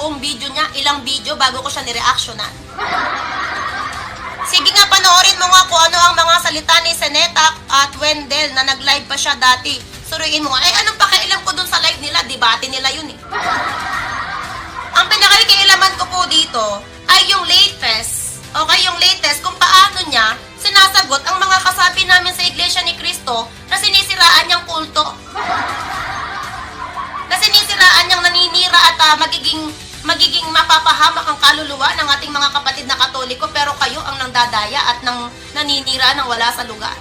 buong video niya, ilang video bago ko siya nireactionan. Sige nga, panoorin mo nga kung ano ang mga salita ni Seneta at Wendell na nag-live pa siya dati. Suruin mo nga, anong pakialam ko dun sa live nila? Debate nila yun eh. Ang pinakakialaman ko po dito ay yung latest, okay, yung latest kung paano niya sinasagot ang mga kasapi namin sa Iglesia ni Cristo na sinisiraan niyang kulto. Na sinisiraan niyang naninira at magiging mapapahamak ang kaluluwa ng ating mga kapatid na Katoliko, pero kayo ang nangdadaya at naninira ng wala sa lugar.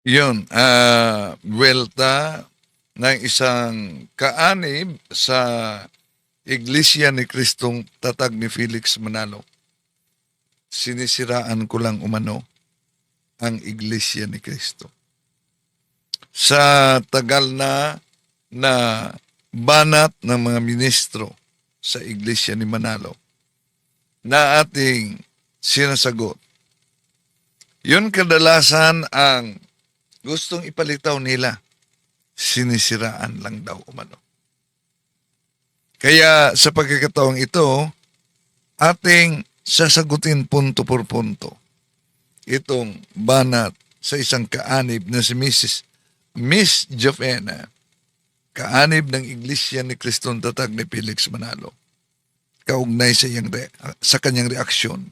Yun, buwelta ng isang kaanib sa Iglesia ni Kristong Tatag ni Felix Manalo. Sinisiraan ko lang umano ang Iglesia ni Kristo. Sa tagal na banat ng mga ministro sa Iglesia ni Manalo na ating sinasagot, yun kadalasan ang gustong ipalitaw nila, sinisiraan lang daw umano. Kaya sa pagkakataong ito, ating sasagutin punto por punto itong banat sa isang kaanib na si Miss Jovena, kaanib ng Iglesia ni Kristong Tatag ni Felix Manalo, kaugnay sa kanyang reaksyon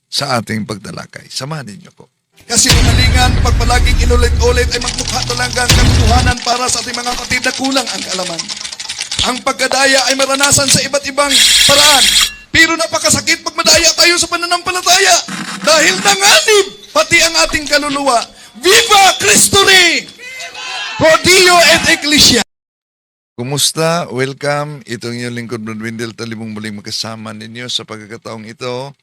sa ating pagtalakay. Samahan ninyo ko. Kasi umalingan, pag palaging inulit-ulit ay magmukha talaga ang katotohanan para sa ating mga kapatid na kulang ang kaalaman. Ang pagkadaya ay maranasan sa iba't ibang paraan. Pero napakasakit pag madaya tayo sa pananampalataya. Dahil nanganib pati ang ating kaluluwa. Viva Cristo Rey! Pro Dio et Ecclesia! Kumusta? Welcome. Itong inyong lingkod, Brad Wendell, talibong muling makasama ninyo sa pagkakataong ito.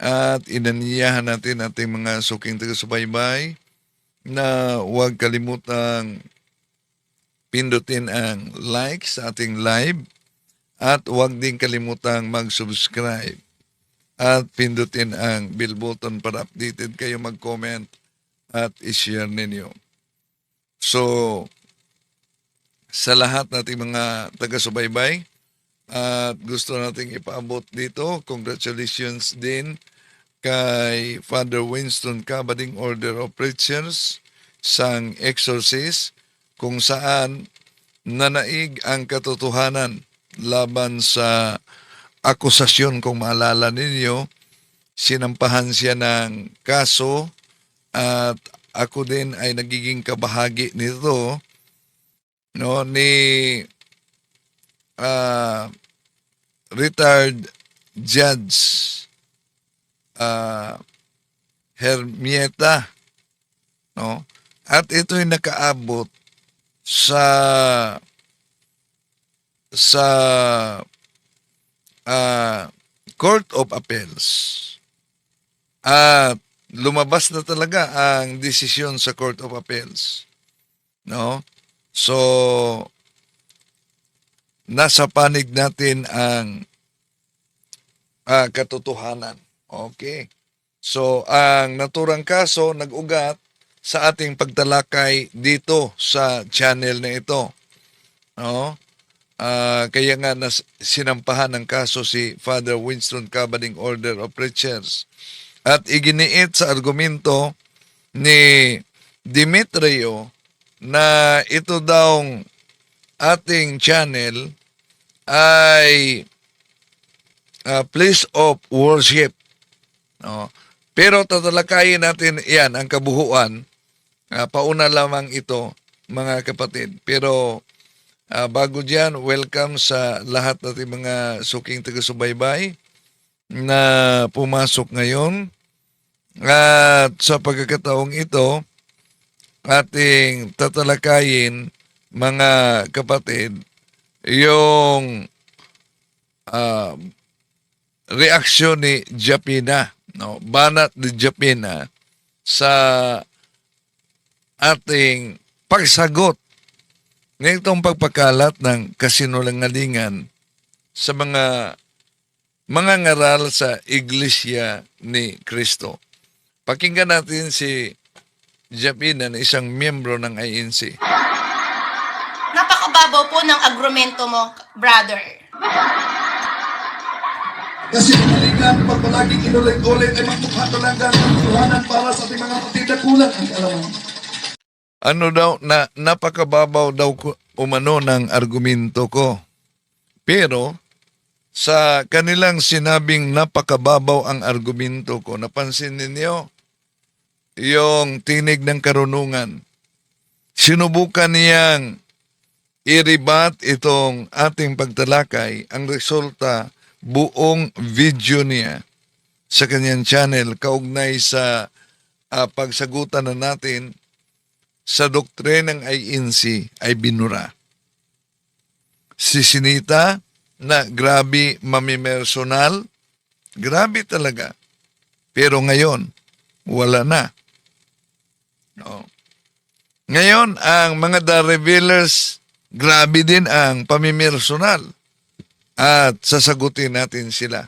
At inaniyahan natin ating mga suking taga-subaybay na huwag kalimutang pindutin ang like sa ating live at huwag din kalimutang mag-subscribe at pindutin ang bell button para updated kayo, mag-comment at i-share ninyo. So, sa lahat nating mga taga-subaybay at gusto nating ipaabot dito, congratulations din kay Father Winston Cabading Order of Preachers sang exorcist kung saan nanaig ang katotohanan laban sa akusasyon. Kung maalala ninyo, sinampahan siya ng kaso at ako din ay nagiging kabahagi nito, no, ni retired Judge Hermieta, no? At ito'y nakaabot sa Court of Appeals. At lumabas na talaga ang desisyon sa Court of Appeals, no? So nasa panig natin ang katotohanan. Okay. So, ang naturang kaso nag-ugat sa ating pagtalakay dito sa channel na ito. No? Kaya nga sinampahan ng kaso si Father Winston Cabading Order of Preachers. At iginiit sa argumento ni Demetrio na ito daw ating channel ay place of worship. No? Pero tatalakayin natin yan, ang kabuhuan. Pauna lamang ito, mga kapatid. Pero bago dyan, welcome sa lahat natin mga suking taga-subaybay na pumasok ngayon. At sa pagkakataong ito, ating tatalakayin, mga kapatid, yung reaksyon ni Japina, no, banat ni Japina sa ating pagsagot ng itong pagpakalat ng kasinungalingan sa mga ngaral sa Iglesia ni Cristo. Pakinggan natin si Japina na isang miyembro ng INC. napakababaw po ng agrumento mo, brother. Kasi kanilang pag palaging inulit-ulit ay magmukha talagang katotohanan para sa ating mga kapatid na kulang ang kaalaman. Ano daw, na napakababaw daw umano ng argumento ko. Pero, sa kanilang sinabing napakababaw ang argumento ko, napansin ninyo, yung tinig ng karunungan, sinubukan niyang i-rebut itong ating pagtalakay. Ang resulta, buong video niya sa kanyang channel kaugnay sa pagsagutan na natin sa doktrinang INC ay binura. Si Sinita na grabe mamimersonal, grabe talaga. Pero ngayon, wala na. No. Ngayon, ang mga The Revealers, grabe din ang pamimersonal. At sasagutin natin sila.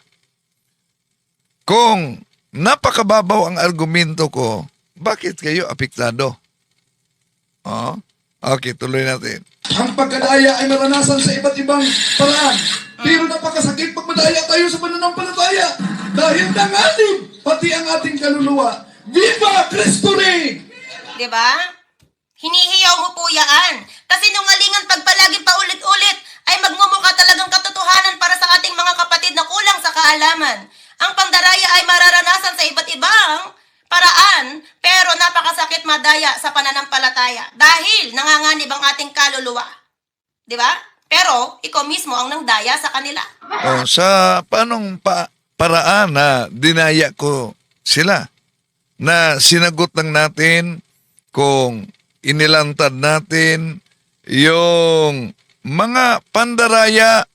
Kung napakababaw ang argumento ko, bakit kayo apektado? Oh, okay, tuloy natin. Ang pagkadaya ay maranasan sa iba't ibang paraan. Pero napakasakit pag madaya tayo sa pananampalataya. Dahil nanganib pati ang ating kaluluwa. Viva Cristo Rey! Diba? Hinihiyaw mo po yan. Kasi nungalingan pag palaging paulit-ulit ay magmumukha talagang katotohanan para sa ating mga kapatid na kulang sa kaalaman. Ang pandaraya ay mararanasan sa iba't ibang paraan, pero napakasakit madaya sa pananampalataya dahil nanganganib ang ating kaluluwa. Di ba? Pero ikaw mismo ang nangdaya sa kanila. Oh, sa panong paraan na dinaya ko sila, na sinagot lang natin kung inilantad natin yung mga pandaraya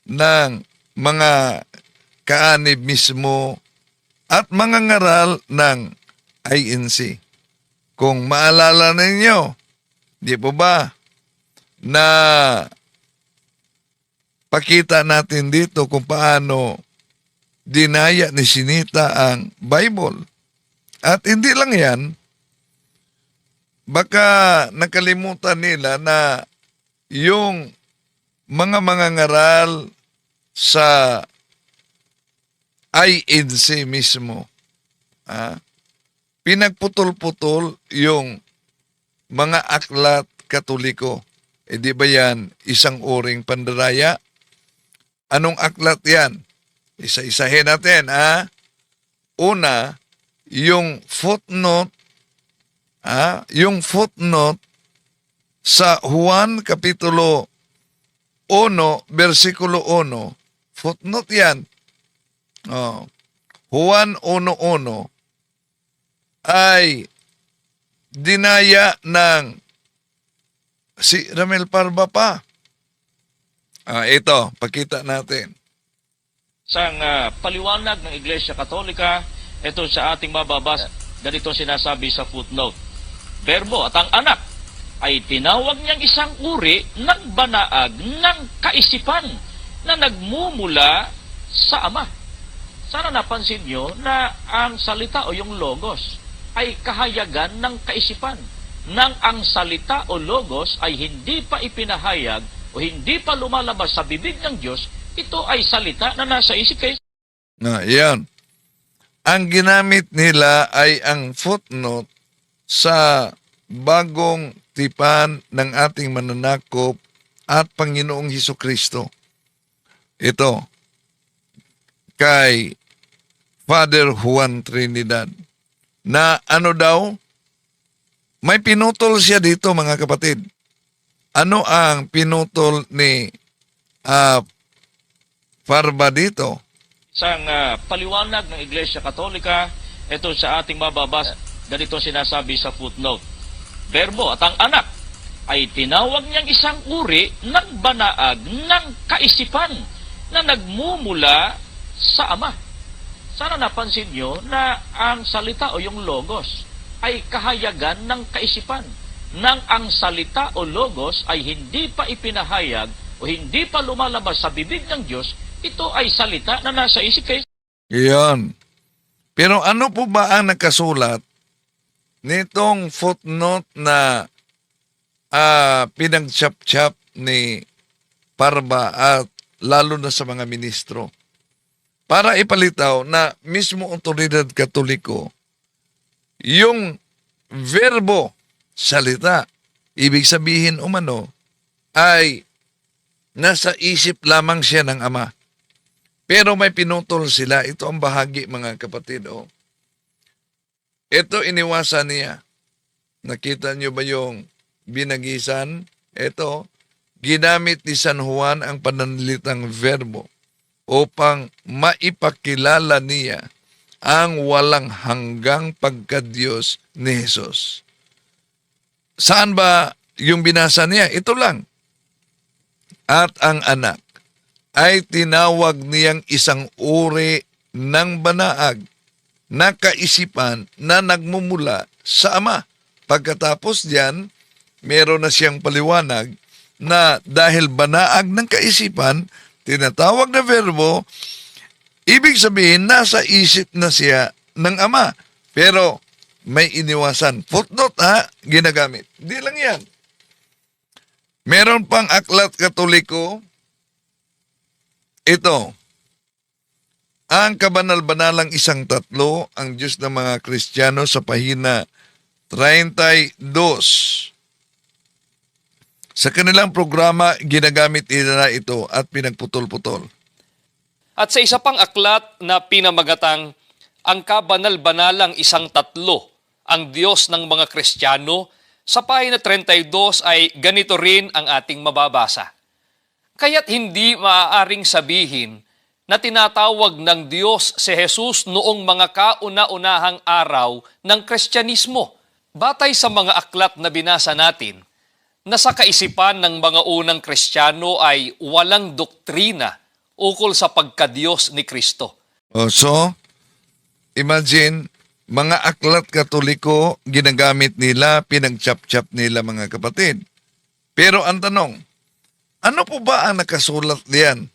ng mga kaanib mismo at mga ngaral ng INC. Kung maalala ninyo, di po ba, na pakita natin dito kung paano dinaya ni Sinita ang Bible. At hindi lang yan, baka nakalimutan nila na yung mga ngaral sa INC mismo, pinagputol-putol yung mga aklat Katoliko. E di ba yan isang uring pandaraya? Anong aklat yan? Isa-isahin natin, Una, yung footnote, sa Juan Kapitulo 1, versikulo 1, footnote yan. Juan 1:1 ay dinaya ng si Ramel Parba pa. Ito, pakita natin. Sa paliwanag ng Iglesia Katolika, ito sa ating mababasa, ganito sinasabi sa footnote. Berbo at ang anak ay tinawag niyang isang uri ng banaag ng kaisipan na nagmumula sa Ama. Sana napansin nyo na ang salita o yung logos ay kahayagan ng kaisipan. Nang ang salita o logos ay hindi pa ipinahayag o hindi pa lumalabas sa bibig ng Diyos, ito ay salita na nasa isip kayo. Yan. Ang ginamit nila ay ang footnote sa bagong tipan ng ating mananakop at Panginoong Hesukristo. Ito, kay Father Juan Trinidad, na ano daw, may pinutol siya dito mga kapatid. Ano ang pinutol ni Parba dito? Sa paliwanag ng Iglesia Katolika, ito sa ating mababasa, ganito sinasabi sa footnote. Berbo at ang anak ay tinawag niyang isang uri ng banaag ng kaisipan na nagmumula sa Ama. Sana napansin nyo na ang salita o yung logos ay kahayagan ng kaisipan. Nang ang salita o logos ay hindi pa ipinahayag o hindi pa lumalabas sa bibig ng Diyos, ito ay salita na nasa isip kayo. Iyon. Pero ano po ba ang nakasulat nitong footnote na pinag-chap-chap ni Parba at lalo na sa mga ministro para ipalitaw na mismo otoridad katoliko yung verbo salita, ibig sabihin umano ay nasa isip lamang siya ng Ama. Pero may pinutol sila. Ito ang bahagi, mga kapatid. Oh. Ito iniwasan niya. Nakita niyo ba yung binagisan? Ito, ginamit ni San Juan ang pananalitang verbo upang maipakilala niya ang walang hanggang pagka-Diyos ni Jesus. Saan ba yung binasa niya? Ito lang. At ang anak ay tinawag niyang isang uri ng banaag na kaisipan na nagmumula sa Ama. Pagkatapos diyan, meron na siyang paliwanag na dahil banaag ng kaisipan, tinatawag na verbo, ibig sabihin nasa isip na siya ng Ama. Pero may iniwasan. Footnote ginagamit. Di lang yan. Meron pang aklat katoliko, ito, ang kabanal-banalang isang tatlo, ang Diyos ng mga Kristiyano sa pahina 32. Sa kanilang programa, ginagamit nila ito at pinagputol-putol. At sa isa pang aklat na pinamagatang ang kabanal-banalang isang tatlo, ang Diyos ng mga Kristiyano, sa pahina 32 ay ganito rin ang ating mababasa. Kaya't hindi maaaring sabihin na tinatawag ng Diyos si Jesus noong mga kauna-unahang araw ng Kristyanismo. Batay sa mga aklat na binasa natin, na sa kaisipan ng mga unang Kristiyano ay walang doktrina ukol sa pagka-Diyos ni Kristo. So, imagine, mga aklat katoliko, ginagamit nila, pinag-chap-chap nila, mga kapatid. Pero ang tanong, ano po ba ang nakasulat diyan?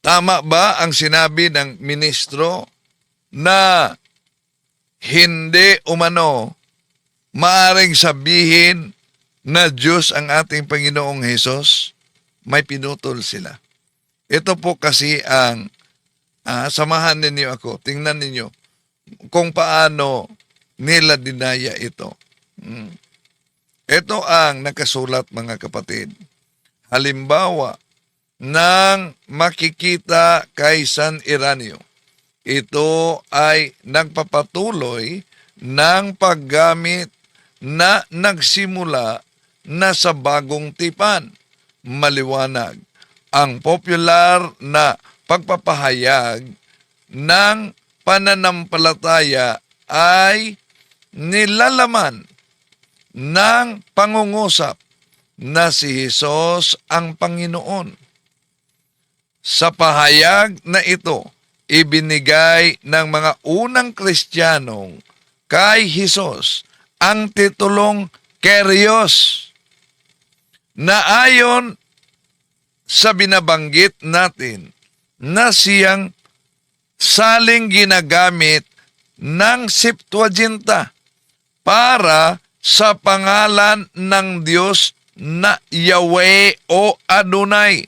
Tama ba ang sinabi ng ministro na hindi umano maaring sabihin na Diyos ang ating Panginoong Hesus? May pinutol sila. Ito po kasi ang samahan ninyo ako. Tingnan ninyo kung paano nila dinaya ito. Ito ang nakasulat, mga kapatid. Halimbawa, nang makikita kay San Iranio, ito ay nagpapatuloy ng paggamit na nagsimula na sa bagong tipan. Maliwanag ang popular na pagpapahayag ng pananampalataya ay nilalaman ng pangungusap na si Jesus ang Panginoon. Sa pahayag na ito, ibinigay ng mga unang Kristiyanong kay Jesus ang titulong Kyrios na ayon sa binabanggit natin na siyang saling ginagamit ng Septuaginta para sa pangalan ng Diyos na Yahweh o Adonai.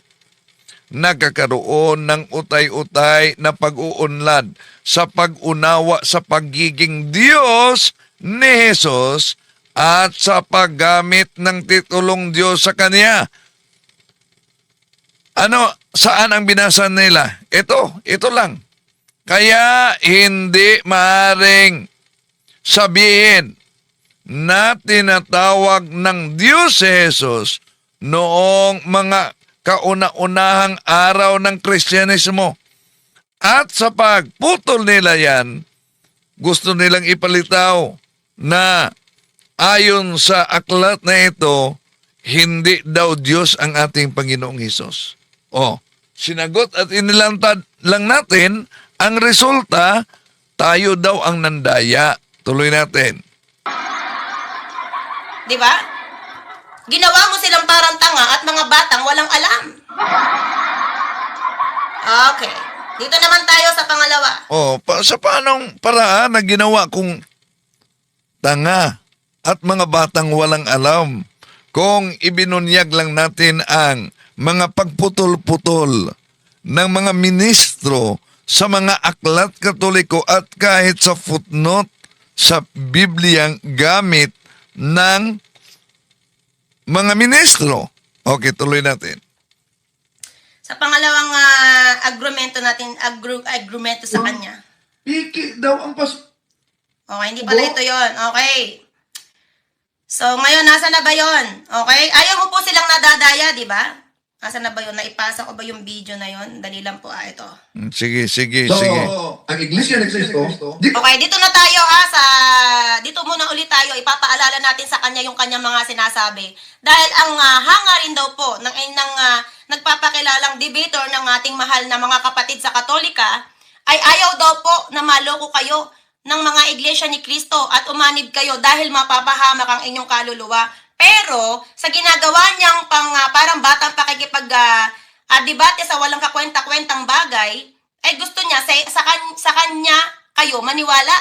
Nagkakaroon ng utay-utay na pag-uunlad sa pag-unawa sa pagiging Diyos ni Jesus at sa paggamit ng titulong Diyos sa Kanya. Saan ang binasa nila? Ito lang. Kaya hindi maaring sabihin na tinatawag ng Diyos si Jesus noong mga kauna-unahang araw ng Kristyanismo. At sa pagputol nila yan, gusto nilang ipalitaw na ayon sa aklat na ito, hindi daw Diyos ang ating Panginoong Hesus. Sinagot at inilantad lang natin, ang resulta, tayo daw ang nandaya. Tuloy natin. Di ba? Ginawa mo silang parang tanga at mga batang walang alam. Okay. Dito naman tayo sa pangalawa. Sa paanong paraan na ginawa kong tanga at mga batang walang alam kung ibinunyag lang natin ang mga pagputol-putol ng mga ministro sa mga aklat katoliko at kahit sa footnote sa Bibliang gamit ng mga ministro. Okay, tuloy natin. Sa pangalawang agrumento natin, agrumento sa kanya. Piki daw ang Okay, hindi pala ito yon. Okay. So, ngayon, nasa na ba yon? Okay? Ayaw mo po silang nadadaya, di ba? Nasa na ba yun? Naipasa ko ba yung video na yon? Dali lang po, ito. Sige, sige, So, sige. ang Iglesia ni Cristo, Okay, dito na tayo dito muna ulit tayo, ipapaalala natin sa kanya yung kanyang mga sinasabi. Dahil ang hangarin daw po ng nagpapakilalang debater ng ating mahal na mga kapatid sa Katolika, ay ayaw daw po na maloko kayo ng mga iglesia ni Cristo at umanib kayo dahil mapapahamak ang inyong kaluluwa. Pero, sa ginagawa niyang parang batang pakikipag-debate sa walang kakwenta-kwentang bagay, ay gusto niya sa kanya kayo maniwala.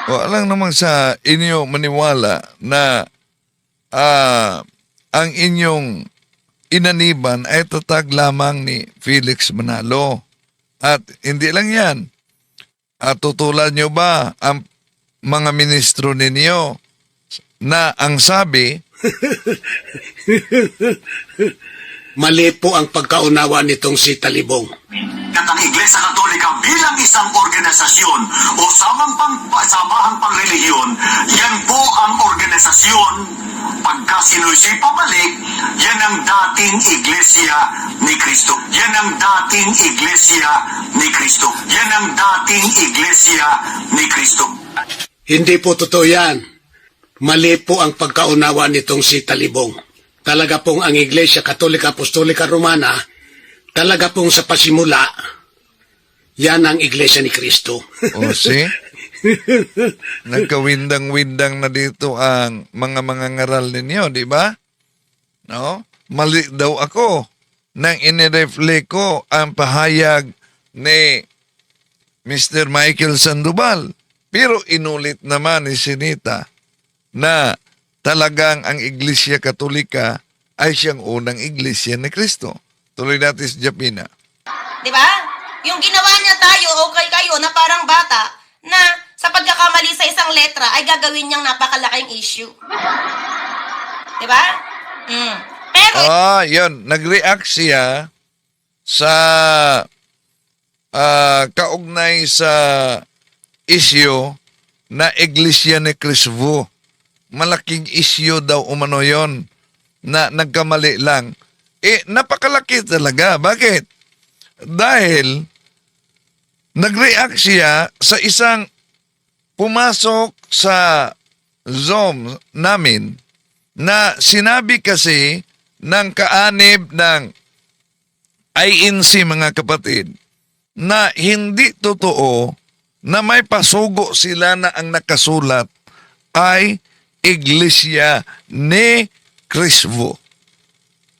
Walang namang sa inyo maniwala na ang inyong inaniban ay tatag lamang ni Felix Manalo. At hindi lang yan. At tutulan nyo ba ang mga ministro ninyo na ang sabi, Mali po ang pagkaunawa nitong si Talibong. At ang Iglesia Katolika bilang isang organisasyon o samahang pangrelihiyon, yan po ang organisasyon. Pagka sinusi pabalik, yan ang dating Iglesia ni Cristo. Yan ang dating Iglesia ni Cristo. Yan ang dating Iglesia ni Cristo. Hindi po totoo yan. Mali po ang pagkaunawa nitong si Talibong. Talaga pong ang Iglesia Katolika Apostolika Romana, talaga pong sa pasimula, yan ang Iglesia ni Cristo. o si, nagkawindang-windang na dito ang mga ngaral ninyo, di ba? No? Mali daw ako nang inireflect ko ang pahayag ni Mr. Michael Sandoval. Pero inulit naman ni Sinita na talagang ang Iglesia Katolika ay siyang unang Iglesia ni Cristo. Tuloy natin si Japina. Di ba? Yung ginawa niya tayo, okay kayo, na parang bata, na sa pagkakamali sa isang letra, ay gagawin niyang napakalaking issue. Di ba? Pero, Yun. Nag-react siya sa kaugnay sa issue na Iglesia ni Cristo. Malaking issue daw umano yon na nagkamali lang. Napakalaki talaga. Bakit? Dahil nag-react siya sa isang pumasok sa Zoom namin na sinabi kasi ng kaanib ng INC, mga kapatid, na hindi totoo na may pasugo sila na ang nakasulat ay Iglesia ni Cristo.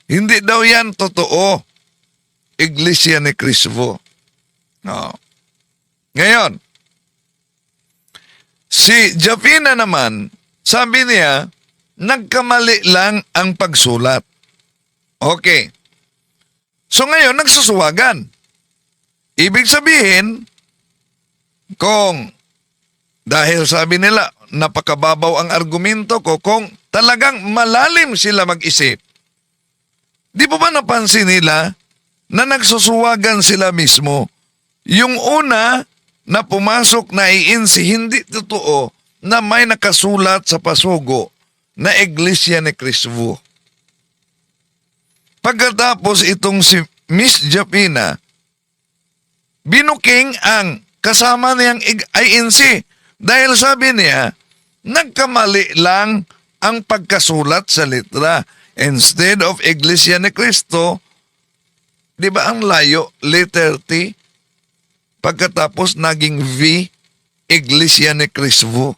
Hindi daw yan totoo. Iglesia ni Cristo. No. Ngayon, si Japina naman, sabi niya, nagkamali lang ang pagsulat. Okay. So ngayon, nagsusuwagan. Ibig sabihin, kung dahil sabi nila, napakababaw ang argumento ko, kung talagang malalim sila mag-isip, di ba napansin nila na nagsusuwagan sila mismo? Yung una na pumasok na iinsi, hindi totoo na may nakasulat sa pasugo na Iglesia ni Cristo. Pagkatapos itong si Miss Japina, binuking ang kasama niyang INC dahil sabi niya, nagkamali lang ang pagkasulat sa letra. Instead of Iglesia ni Cristo, di ba ang layo, letter T, pagkatapos naging V, Iglesia ni Cristo.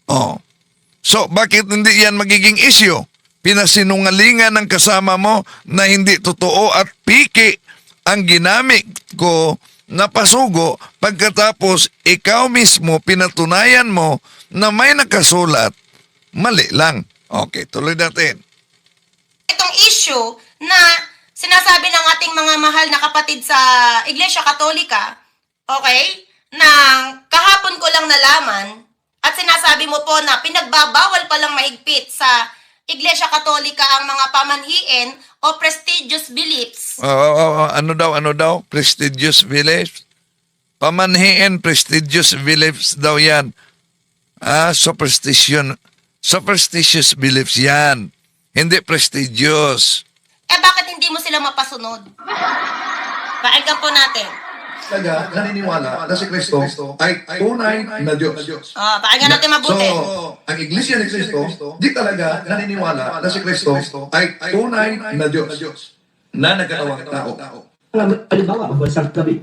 Oh. So, bakit hindi yan magiging issue? Pinasinungalingan ng kasama mo na hindi totoo at piki ang ginamit ko na pasugo, pagkatapos ikaw mismo pinatunayan mo na may nakasulat mali lang. Okay, tuloy natin. Itong issue na sinasabi ng ating mga mahal na kapatid sa Iglesia Katolika, okay, na kahapon ko lang nalaman at sinasabi mo po na pinagbabawal palang mahigpit sa Iglesia Katolika ang mga pamanhiin o prestigious beliefs. Ano daw? Prestigious beliefs? Pamanhiin, prestigious beliefs daw yan. Superstitious beliefs yan. Hindi prestigious. Bakit hindi mo sila mapasunod? Pakinggan po natin. Talaga naniniwala na si Kristo ay tunay na Diyos. Pakinggan natin mabuti. So, ang Iglesia ni Kristo, di talaga naniniwala na si Kristo ay tunay na Diyos na nagkatawang tao. Halimbawa, bansang tabi.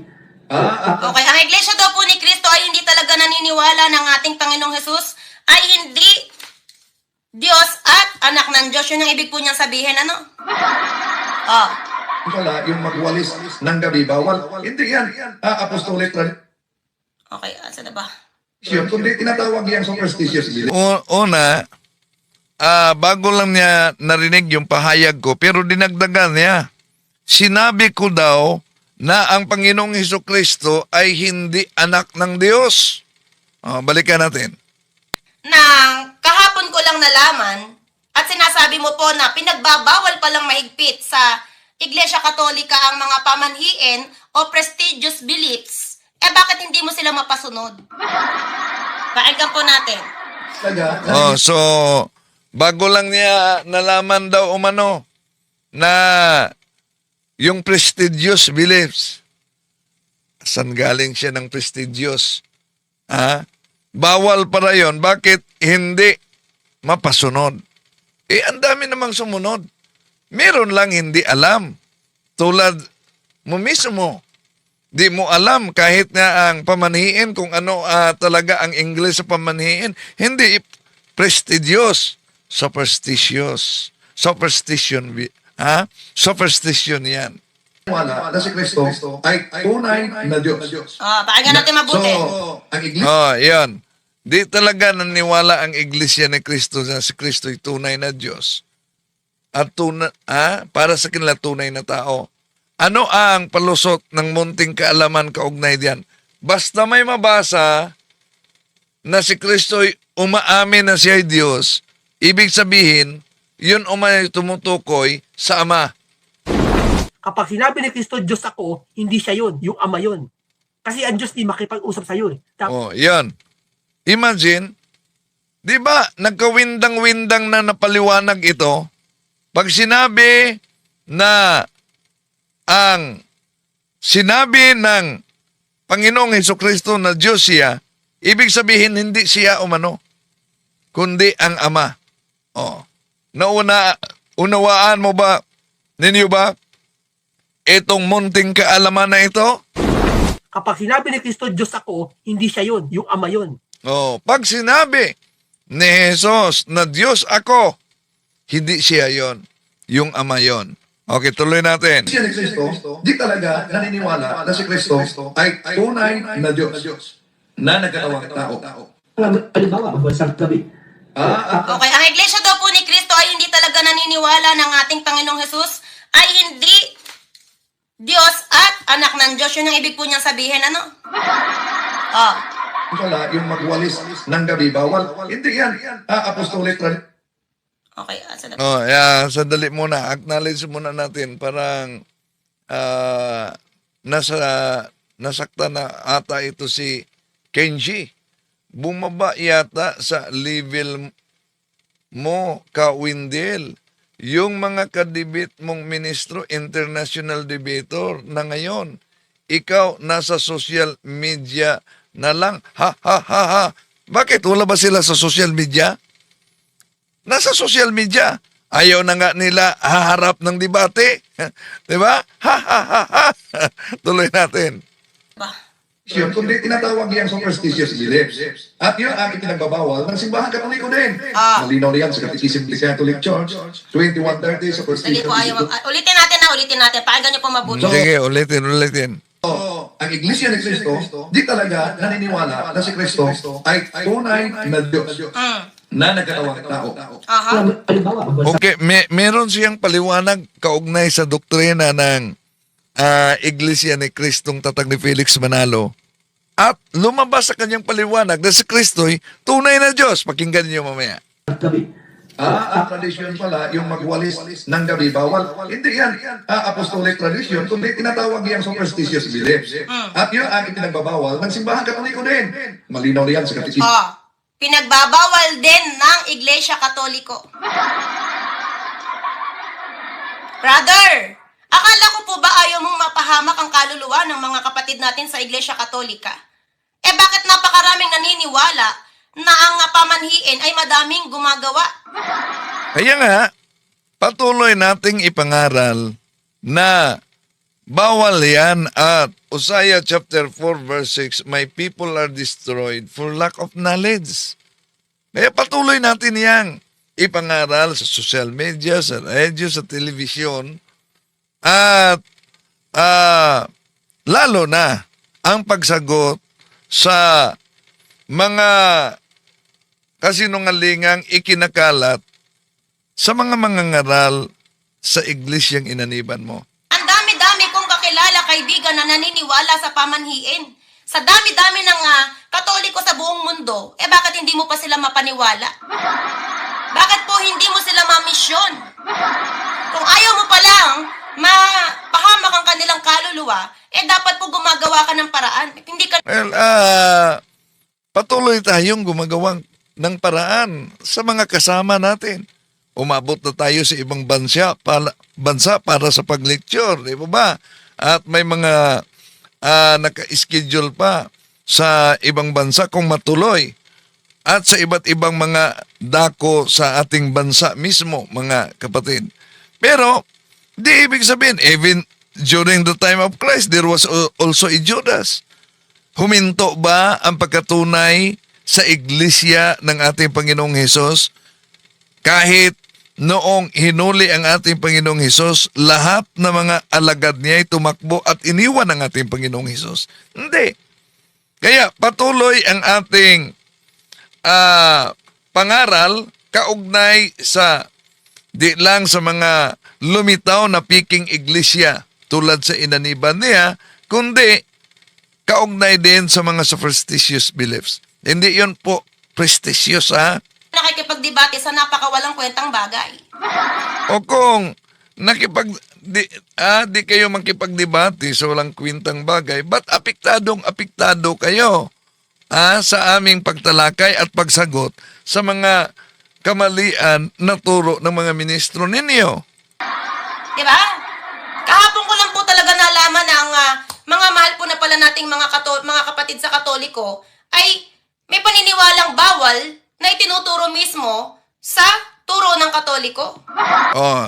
Okay, ang Iglesia daw po ni Kristo ay hindi talaga naniniwala ng ating Panginoong Jesus ay hindi Diyos at anak ng Diyos. Yun ang ibig po niyang sabihin, ano? Wala yung magwalis ng gabi, bawal. Hindi yan. Apostolic tradition, Okay, asa na ba? kundi tinatawag yan superstitious belief. Una, bago lang niya narinig yung pahayag ko, pero dinagdagan niya. Sinabi ko daw na ang Panginoong Hesukristo ay hindi anak ng Diyos. Balikan natin. Nang kahapon ko lang nalaman at sinasabi mo po na pinagbabawal palang mahigpit sa Iglesia Katolika ang mga pamanhiin o prestigious beliefs, bakit hindi mo sila mapasunod? Pakinggan po natin. Talaga, So, bago lang niya nalaman daw umano na yung prestigious beliefs. Saan galing siya ng prestigious? Bawal para yon. Bakit hindi mapasunod? Ang dami namang sumunod. Meron lang hindi alam. Tulad mo mismo. Di mo alam kahit nga ang pamanhiin kung ano talaga ang English sa pamanhiin. Hindi prestigious. Superstitious. Superstition. Superstition yan. naniniwala na si Kristo ay tunay na Diyos. Pakinggan natin mabuti. So, ang Iglesia Yan. Di talaga naniwala ang Iglesia ni Kristo na si Kristo ay tunay na Diyos. At para sa kanila tunay na tao. Ano ang palusot ng munting kaalaman kaugnay diyan? Basta may mabasa na si Kristo ay umaamin na siya ay Diyos, ibig sabihin, yun umay tumutukoy sa Ama. Kapag sinabi ni Kristo, Diyos ako, hindi siya yun, yung Ama yun. Kasi ang Diyos di makipag-usap sa'yo. Yan. Imagine, di ba, nagkawindang-windang na napaliwanag ito, pag sinabi na ang sinabi ng Panginoong Hesukristo na Diyos siya, ibig sabihin hindi siya umano, kundi ang Ama. Unawaan mo ba, ninyo ba, itong munting kaalaman na ito? Kapag sinabi ni Kristo, Diyos ako, hindi siya yun, yung Ama yun. Pag sinabi ni Jesus na Diyos ako, hindi siya yon, yung Ama yon. Okay, tuloy natin. ni Kristo, di talaga naniniwala na si Kristo ay tunay na Diyos na nagkatawang tao. Halimbawa, bansang tabi. Okay, ang Iglesia daw po ni Kristo ay hindi talaga naniniwala ng ating Panginoong Jesus ay hindi Diyos at anak ng Diyos. Yun ang ibig po niyang sabihin, ano? Wala yung magwalis ng gabi, bawal. Hindi yan. Apostolic tradition. Okay, asa na ba? Sandali muna. Acknowledge muna natin. Parang nasakta na ata ito si Kenji. Bumaba yata sa level mo, Kawindel. Yung mga kadibit mong ministro, international debater na ngayon, ikaw nasa social media na lang. Ha, ha, ha, ha. Bakit? Wala ba sila sa social media? Nasa social media. Ayaw na nga nila haharap ng debate. Diba? Ha, ha, ha, ha. Tuloy natin. Kundi tinatawag yan superstitious beliefs. At yun ang ipinagbabawal ng simbahan katoliko din. Malinaw na yan sa Catechism of the Catholic Church, 2130, Hindi superstitious po ayaw. Ulitin natin. Pakinggan niyo po mabuti. Sige, ulitin. Ang Iglesia ni Kristo, di talaga naniniwala na si Kristo ay tunay na Diyos na nagkatawang tao. Aha. Halimbawa, Okay, meron siyang paliwanag kaugnay sa doktrina ng Iglesia ni Kristong Tatag ni Felix Manalo. At lumabas sa kanyang paliwanag na si Kristo'y tunay na Diyos. Pakinggan niyo mamaya. gabi. Ang tradisyon pala, yung magwalis ng gabi, bawal. Hindi yan apostolic tradition, kundi tinatawag yan superstitious beliefs. At yun ang ipinagbabawal ng simbahan katoliko din. Malinaw na yan sa katikismo. Oh, pinagbabawal din ng Iglesia Katoliko. Brother, akala ko po ba ayaw mong mapahamak ang kaluluwa ng mga kapatid natin sa Iglesia Katolika? Eh bakit napakaraming naniniwala na ang pamanhiin ay madaming gumagawa? Kaya nga, patuloy nating ipangaral na bawal yan at Hosea chapter 4 verse 6, my people are destroyed for lack of knowledge. Kaya patuloy natin yang ipangaral sa social media, sa radio, sa television, at lalo na ang pagsagot sa mga kasinungalingang ikinakalat sa mga mangangaral sa iglesyang inaniban mo. Ang dami-dami kong kakilala kaibigan na naniniwala sa pamanhiin. Sa dami-dami ng Katoliko sa buong mundo, eh bakit hindi mo pa sila mapaniwala? Bakit po hindi mo sila mamisyon? Kung ayaw mo pa lang mapahamak ang kanilang kaluluwa, eh dapat po gumagawa ka ng paraan. Hindi ka Well, patuloy tayong gumagawang ng paraan sa mga kasama natin. Umabot na tayo sa ibang bansa para sa pag-lecture, di ba ba? At may mga naka-schedule pa sa ibang bansa kung matuloy. At sa iba't ibang mga dako sa ating bansa mismo, mga kapatid. Pero, di ibig sabihin, even during the time of Christ, there was also a Judas. Huminto ba ang pagkatunay sa iglesia ng ating Panginoong Hesus? Kahit noong hinuli ang ating Panginoong Hesus, lahat ng mga alagad niya ay tumakbo at iniwan ang ating Panginoong Hesus. Hindi. Kaya patuloy ang ating pangaral kaugnay sa di lang sa mga lumitaw na piking iglesia tulad sa inaniban niya, kundi kaugnay din sa mga superstitious beliefs. Hindi yun po prestigious, ha? nakikipagdebate sa napakawalang kwentang bagay. O kung di kayo makipagdebate sa walang kwintang bagay, ba't apektado kayo sa aming pagtalakay at pagsagot sa mga kamalian na turo ng mga ministro ninyo? Diba? Kahapon ko lang po talaga nalaman na ang mga mahal po na pala nating mga kapatid sa Katoliko ay may paniniwalang bawal na itinuturo mismo sa turo ng Katoliko. Oh.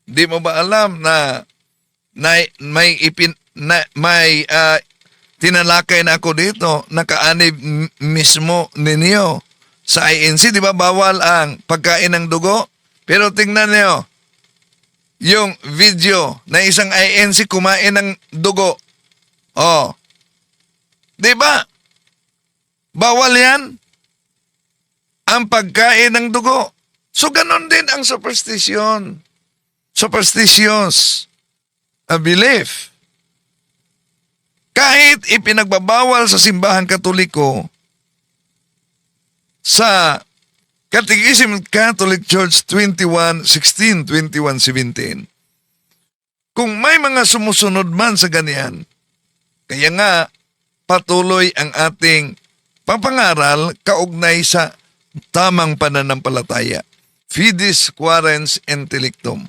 Di mo ba alam na may tinalakay na ako dito, nakaanib mismo ninyo sa INC, di ba bawal ang pagkain ng dugo? Pero tingnan niyo, yung video na isang INC kumain ng dugo. Oh. Di ba? Bawal yan ang pagkain ng dugo. So ganon din ang superstition. Superstitious belief. Kahit ipinagbabawal sa simbahan Katoliko sa Catechism Catholic Church 21:16, 21:17. Kung may mga sumusunod man sa ganyan, kaya nga patuloy ang ating papangaral kaugnay sa tamang pananampalataya. Fides quaerens intellectum.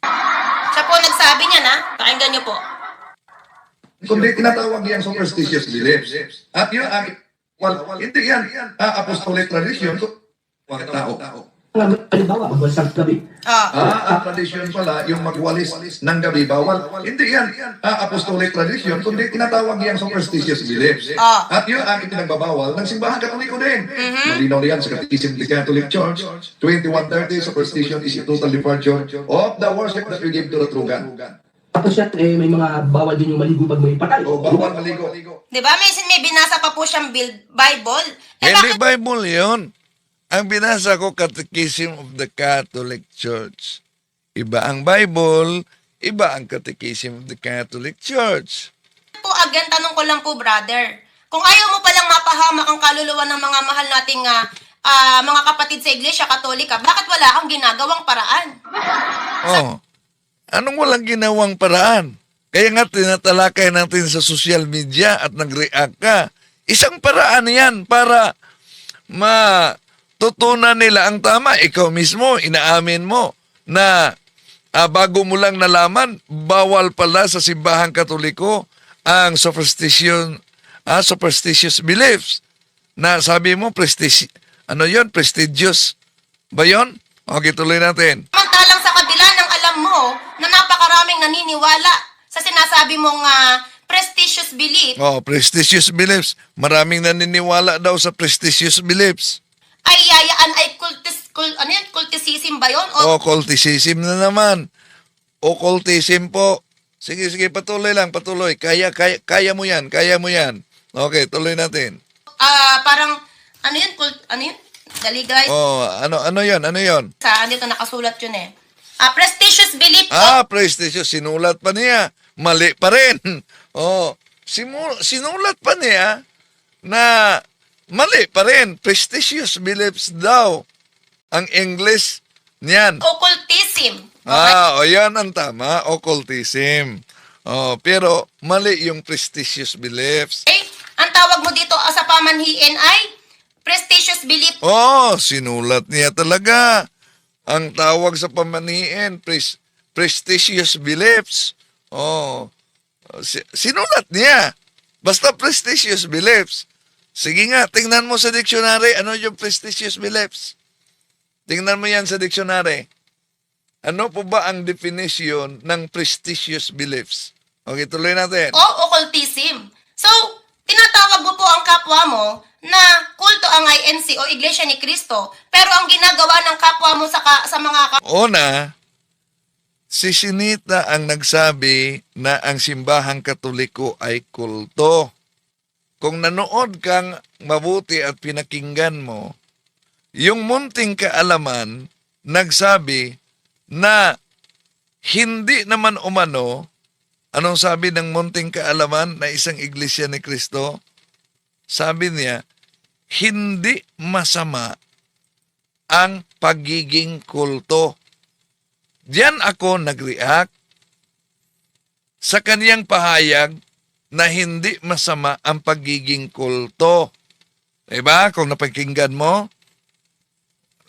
Siya po nagsabi niya na, pakinggan niyo po. Kundi tinatawag yan superstitious beliefs. At yun hindi yan apostolic tradition. Mga tao. Halimbawa, sa gabi. Ang tradisyon pala, yung magwalis ng gabi, bawal. Hindi yan apostolic tradition, kundi tinatawag yan superstitious beliefs. At yun ang ipinagbabawal ng simbahan Katoliko din. Malinaw na yan sa Catechism of the Catholic Church, 21:30, superstition is a total departure of the worship that we give to the true God. Tapos siya, may mga bawal din yung maligo pag may patay. O bawal maligo. Di ba? May binasa pa po siyang Bible. Eh Hindi bakit Bible yun. Ang binasa ko, Catechism of the Catholic Church. Iba ang Bible, iba ang Catechism of the Catholic Church. po again, tanong ko lang po, brother. Kung ayaw mo palang mapahamak ang kaluluwa ng mga mahal nating mga kapatid sa Iglesia Katolika, bakit wala kang ginagawang paraan? Oh, anong walang ginawang paraan? Kaya nga tinatalakay natin sa social media at nag-react ka. Isang paraan yan para matutunan nila ang tama. Ikaw mismo, inaamin mo na bago mo lang nalaman, bawal pala sa simbahang Katoliko ang superstitious beliefs. Na sabi mo, prestigious ba yun? Okay, tuloy natin. Samantalang sa kabila ng alam mo na napakaraming naniniwala sa sinasabi mong prestigious belief, Oh, prestigious beliefs. Maraming naniniwala daw sa prestigious beliefs. ay yayaan ay culticism ba yun? O Occultism na naman. Occultism po. Sige, patuloy lang, patuloy. Kaya mo yan, kaya mo yan. Okay, tuloy natin. parang, ano yun? Dali guys. Oh, ano yon? Andito nakasulat yun eh. Prestigious belief po. Prestigious. Sinulat pa niya. Mali pa rin. Oh, sinulat pa niya na mali pa rin. Prestigious beliefs daw. Ang English niyan. Occultism. Yan ang tama. Occultism. Oh, pero mali yung prestigious beliefs. Okay? Ang tawag mo dito sa pamanhiin ay prestigious belief. Oh, sinulat niya talaga. Ang tawag sa pamaniin, prestigious beliefs. Oh, sinulat niya. Basta prestigious beliefs. Sige nga, tingnan mo sa dictionary, ano yung prestigious beliefs? Tingnan mo yan sa dictionary. Ano po ba ang definition ng prestigious beliefs? Okay, tuloy natin. O occultism. So, tinatawag mo po ang kapwa mo na kulto ang INC o Iglesia ni Cristo, pero ang ginagawa ng kapwa mo sa mga Una, si Sinita ang nagsabi na ang simbahang Katoliko ay kulto. Kung nanood kang mabuti at pinakinggan mo, yung munting kaalaman nagsabi na hindi naman umano, anong sabi ng munting kaalaman na isang iglesia ni Cristo? Sabi niya, hindi masama ang pagiging kulto. Diyan ako nag-react sa kaniyang pahayag na hindi masama ang pagiging kulto. Diba? Kung napakinggan mo,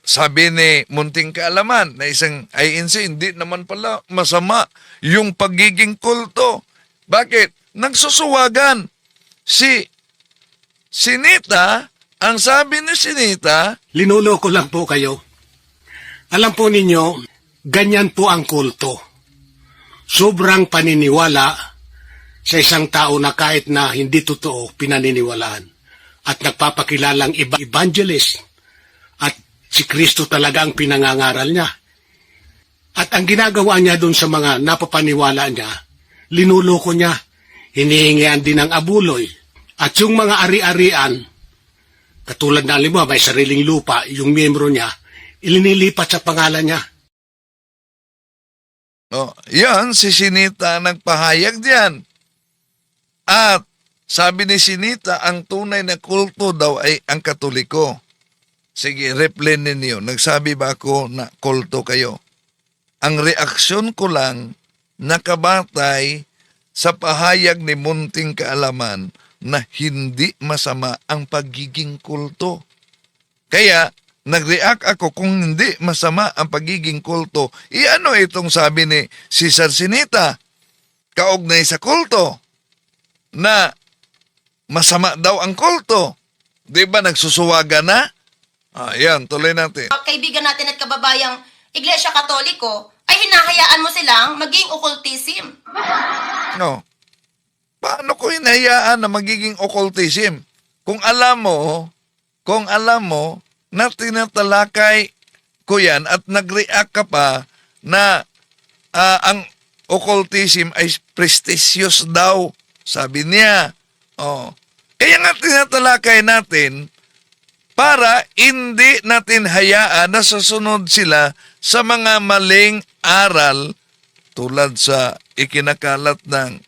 sabi ni munting kaalaman na isang INC, hindi naman pala masama yung pagiging kulto. Bakit? Nagsusuwagan. Si Sinita, ang sabi ni Sinita, Linuloko lang po kayo. Alam po ninyo, ganyan po ang kulto. Sobrang paniniwala sa isang tao na kahit na hindi totoo, pinaniniwalaan. At nagpapakilalang evangelist. At si Kristo talaga ang pinangangaral niya. At ang ginagawa niya doon sa mga napapaniwala niya, linuloko niya, hinihingian din ng abuloy. At yung mga ari-arian, katulad na alam mo, may sariling lupa, yung miyembro niya, ilinilipat sa pangalan niya. yan, si Sinita nagpahayag diyan. At sabi ni Sinita, ang tunay na kulto daw ay ang Katoliko. Sige, reply ninyo. Nagsabi ba ako na kulto kayo? Ang reaksyon ko lang, nakabatay sa pahayag ni munting kaalaman na hindi masama ang pagiging kulto. Kaya, nag-react ako kung hindi masama ang pagiging kulto. Iano itong sabi ni Cesar Sinita, kaugnay sa kulto, na masama daw ang kulto. Di ba nagsusuwaga na? Yan, tuloy natin. kaibigan natin at kababayang Iglesia Katoliko, ay hinahayaan mo silang maging occultism. No. Paano ko hinahayaan na magiging occultism? Kung alam mo na tinatalakay ko yan at nag-react ka pa na ang occultism ay prestigious daw, sabi niya. Oh. Kaya nga tinatalakay natin para hindi natin hayaan na susunod sila sa mga maling aral tulad sa ikinakalat ng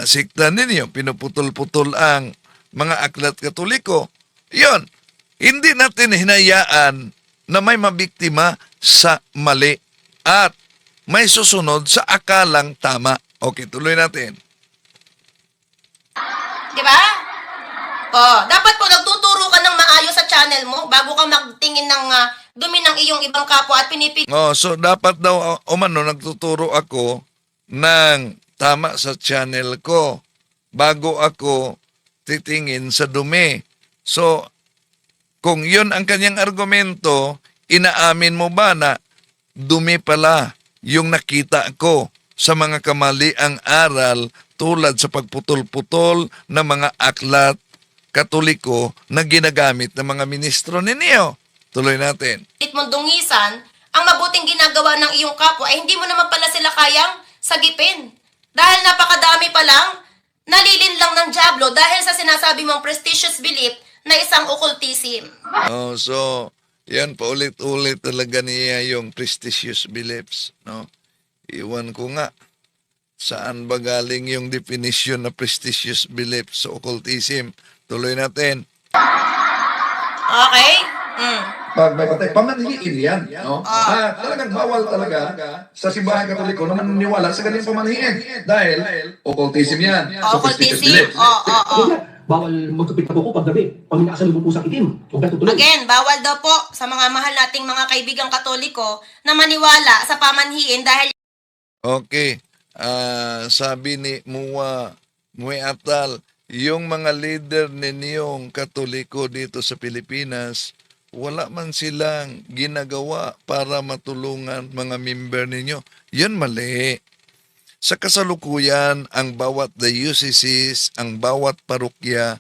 sikta ninyo, pinuputol-putol ang mga aklat Katoliko. Yon, hindi natin hinayaan na may mabiktima sa mali at may susunod sa akalang tama. Okay, tuloy natin. Di ba? Dapat po nagtuturo ka ng maayos sa channel mo bago ka magtingin ng dumi ng iyong ibang kapwa at pinipili. So dapat daw umano nagtuturo ako ng tama sa channel ko bago ako titingin sa dumi. So kung yun ang kanyang argumento, inaamin mo ba na dumi pala yung nakita ko sa mga kamaliang aral tulad sa pagputol-putol ng mga aklat Katoliko na ginagamit ng mga ministro ninyo? Tuloy natin. Mong dungisan, ang mabuting ginagawa ng iyong kapwa ay hindi mo naman pala sila kayang sagipin. Dahil napakadami pa lang, nalilin lang ng dyablo dahil sa sinasabi mong prestigious belief na isang occultism. So, yan, paulit-ulit talaga niya yung prestigious beliefs. No? Iwan ko nga, saan ba galing yung definition na prestigious beliefs sa occultism? Tuloy natin. Okay? Pag may patay, pamanhiin yan. No? Talagang bawal talaga sa simbahan Katoliko na maniniwala sa ganyan pamanhiin. Dahil occultism yan. Occultism? Bawal magkapit na po ko paggabi. Paminakasan mo po sa itim. Huwag ka tutuloy. Again, bawal daw po sa mga mahal nating mga kaibigang Katoliko na maniwala sa pamanhiin dahil Okay. Sabi ni Muwe Atal, yung mga leader ninyong Katoliko dito sa Pilipinas, wala man silang ginagawa para matulungan mga member ninyo. Yun mali. Sa kasalukuyan, ang bawat dioceses, ang bawat parokya,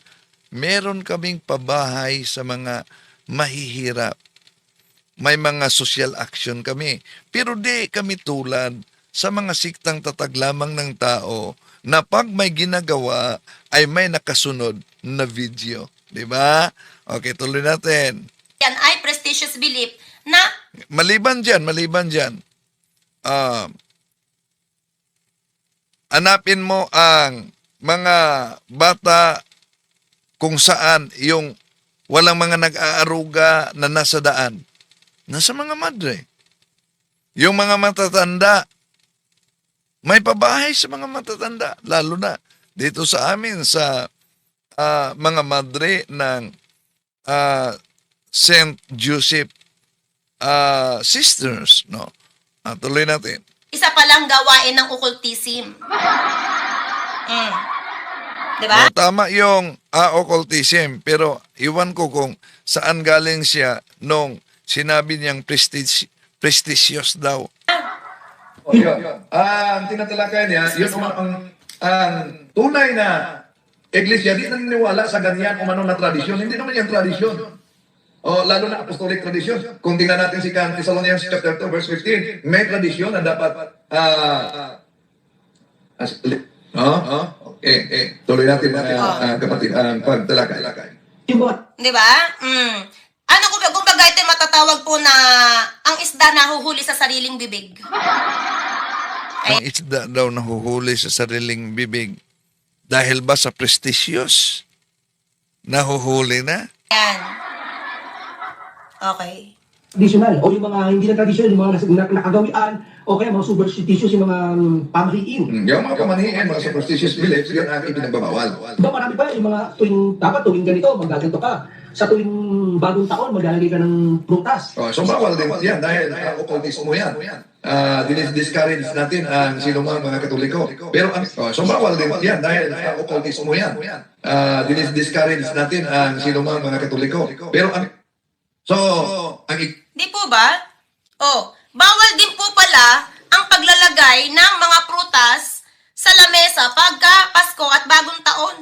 meron kaming pabahay sa mga mahihirap. May mga social action kami. Pero di kami tulad sa mga siktang tatag lamang ng tao na pag may ginagawa ay may nakasunod na video. Diba? Okay, tuloy natin. yan ay prestigious belief na Maliban dyan, hanapin mo ang mga bata kung saan yung walang mga nag-aaruga na nasa daan. Nasa mga madre. Yung mga matatanda, may pabahay sa mga matatanda, lalo na dito sa amin sa mga madre ng St. Joseph Sisters. No? Tuloy natin. isa palang gawain ng occultism. Diba? Tama yung occultism, pero iwan ko kung saan galing siya nung sinabi niyang prestigious daw. Yun. Ang tinatalakay niya, yun ang tunay na iglesia, di naniniwala sa ganyan umano na tradisyon. Hindi naman yung tradisyon. Lalo na apostolic tradisyon. Kung tingnan natin si Thessalonians chapter 2 verse 15, may tradisyon na dapat tuloy natin kapatid ang pagtalakay. Diba? Ano kung bagay ito matatawag po na ang isda nahuhuli sa sariling bibig? Ang isda daw nahuhuli sa sariling bibig. Dahil ba sa prestigious? Nahuhuli na? Yan. Okay. Traditional. O yung mga hindi na traditional, yung mga nakagawian, o kaya mga superstitious, yung mga pamahiin. Yung mga pamanhiin, mga superstitious beliefs, yun ang ipinagbabawal. Diba marami pa yung mga dapat tuwing ganito, magaganto ka. Sa tuwing bagong taon, maglalagay ka ng prutas. So bawal din yan dahil occultismo yan. Discourage natin ang sinumang mga Katoliko. Pero so bawal din yan dahil occultismo yan. Discourage natin ang sinumang mga Katoliko. Pero Di po ba? Bawal din po pala ang paglalagay ng mga prutas sa lamesa pagka Pasko at bagong taon.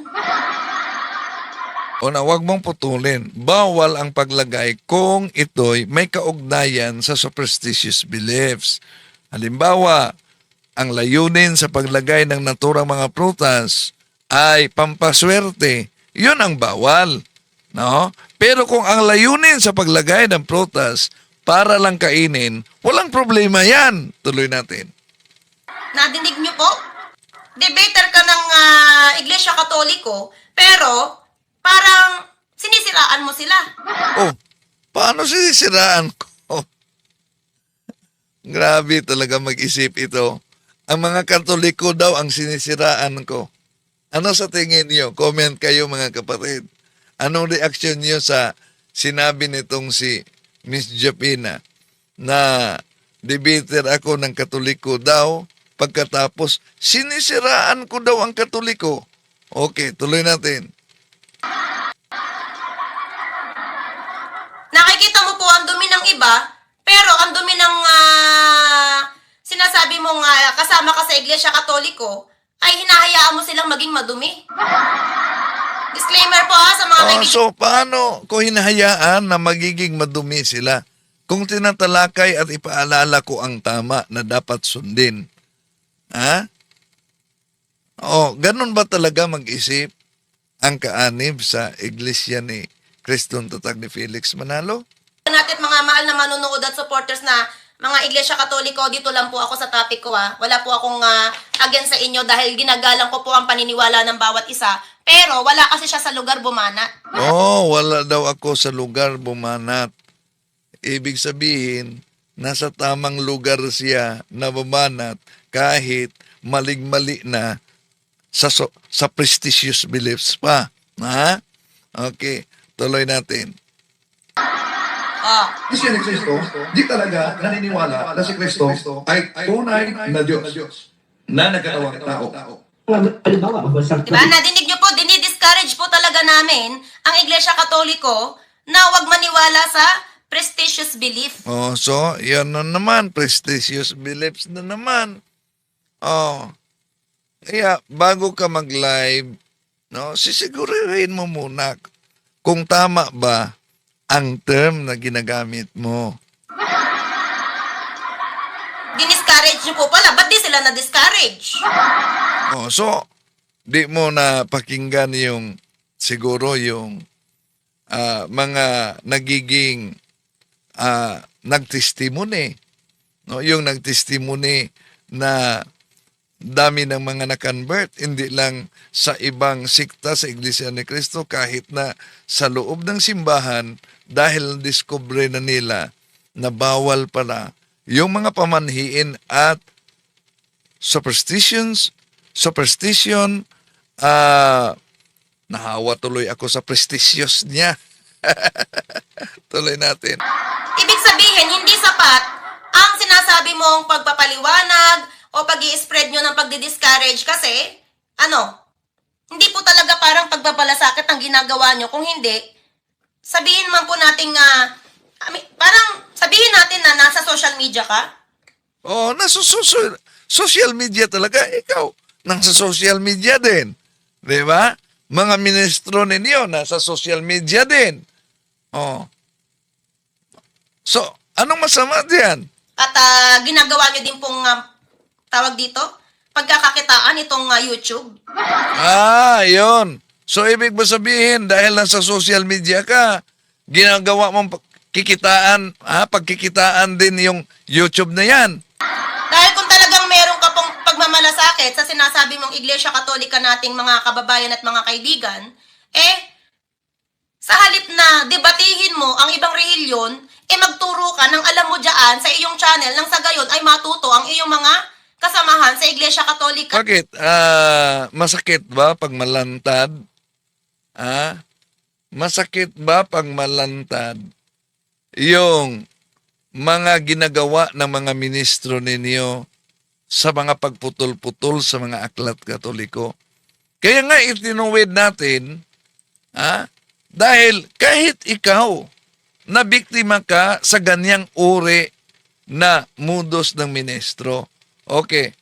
Wag mong putulin. Bawal ang paglagay kung ito'y may kaugnayan sa superstitious beliefs. Halimbawa, ang layunin sa paglagay ng naturang mga prutas ay pampaswerte, yun ang bawal. No? Pero kung ang layunin sa paglagay ng prutas para lang kainin, walang problema yan. Tuloy natin. Nadinig niyo po? Debater ka ng Iglesia Katoliko, pero parang sinisiraan mo sila. Oh, paano sinisiraan ko? Grabe talaga mag-isip ito. Ang mga Katoliko daw ang sinisiraan ko. Ano sa tingin niyo? Comment kayo mga kapatid. Anong reaksyon niyo sa sinabi nitong si Miss Japina na debater ako ng Katoliko daw, pagkatapos sinisiraan ko daw ang Katoliko. Okay, tuloy natin. Nakikita mo po ang dumi ng iba, pero ang dumi ng sinasabi mong kasama ka sa Iglesia Katoliko, ay hinahayaan mo silang maging madumi. Disclaimer po sa mga kaibigan. So, paano ko hinahayaan na magiging madumi sila? Kung tinatalakay at ipaalala ko ang tama na dapat sundin. Ha? Ganun ba talaga mag-isip ang kaanib sa iglesia ni Criston Tatag ni Felix Manalo? Natin mga mahal na manunood at supporters na mga Iglesia Katoliko, dito lang po ako sa topic ko Wala po akong against sa inyo dahil ginagalang ko po ang paniniwala ng bawat isa. Pero wala kasi siya sa lugar bumanat. Wala daw ako sa lugar bumanat. Ibig sabihin, nasa tamang lugar siya na bumanat kahit maling-mali na sa prestigious beliefs pa. Ha? Okay, tuloy natin. Siya ni Kristo, di talaga naniniwala na si Kristo ay tunay na Diyos na nagkatawang tao. Halimbawa, magbasang Diba? Nadinig nyo po, dinidiscourage po talaga namin ang Iglesia Katoliko na huwag maniwala sa prestigious belief. So, yan na naman, prestigious beliefs na naman. Kaya, bago ka mag-live, sisigurihin mo muna kung tama ba ang term na ginagamit mo. Diniscourage nyo po pala. Ba't di sila na-discourage? So, di mo na pakinggan siguro yung mga nagiging nagtestimony. Yung nagtestimony na dami ng mga na-convert, hindi lang sa ibang sikta sa Iglesia ni Cristo, kahit na sa loob ng simbahan, dahil discover na nila na bawal pala yung mga pamanhiin at superstition, nahawa tuloy ako sa prestigious niya. Tuloy natin. Ibig sabihin, hindi sapat ang sinasabi mong pagpapaliwanag o pag-i-spread nyo ng pagdi-discourage kasi, hindi po talaga parang pagbabalasakit ang ginagawa nyo. Kung hindi, sabihin man po natin parang sabihin natin na nasa social media ka. Nasa social media talaga. Ikaw, nasa social media din. Di ba? Mga ministro ninyo, nasa social media din. So, anong masama diyan? At ginagawa nyo din pong tawag dito, pagkakakitaan itong YouTube. Yun. So, ibig ba sabihin, dahil nasa social media ka, ginagawa mong pagkikitaan din yung YouTube na yan. Dahil kung talagang meron ka pong pagmamalasakit sa sinasabi mong Iglesia Katolika nating mga kababayan at mga kaibigan, sa halip na debatihin mo ang ibang relihiyon, magturo ka ng alam mo dyan sa iyong channel nang sa gayon ay matuto ang iyong mga kasamahan sa Iglesia Katolika. Bakit? Masakit ba pag malantad? Masakit ba pag malantad yung mga ginagawa ng mga ministro ninyo sa mga pagputol-putol sa mga aklat Katoliko? Kaya nga itinuwid natin, dahil kahit ikaw na biktima ka sa ganyang uri na modus ng ministro. Okay.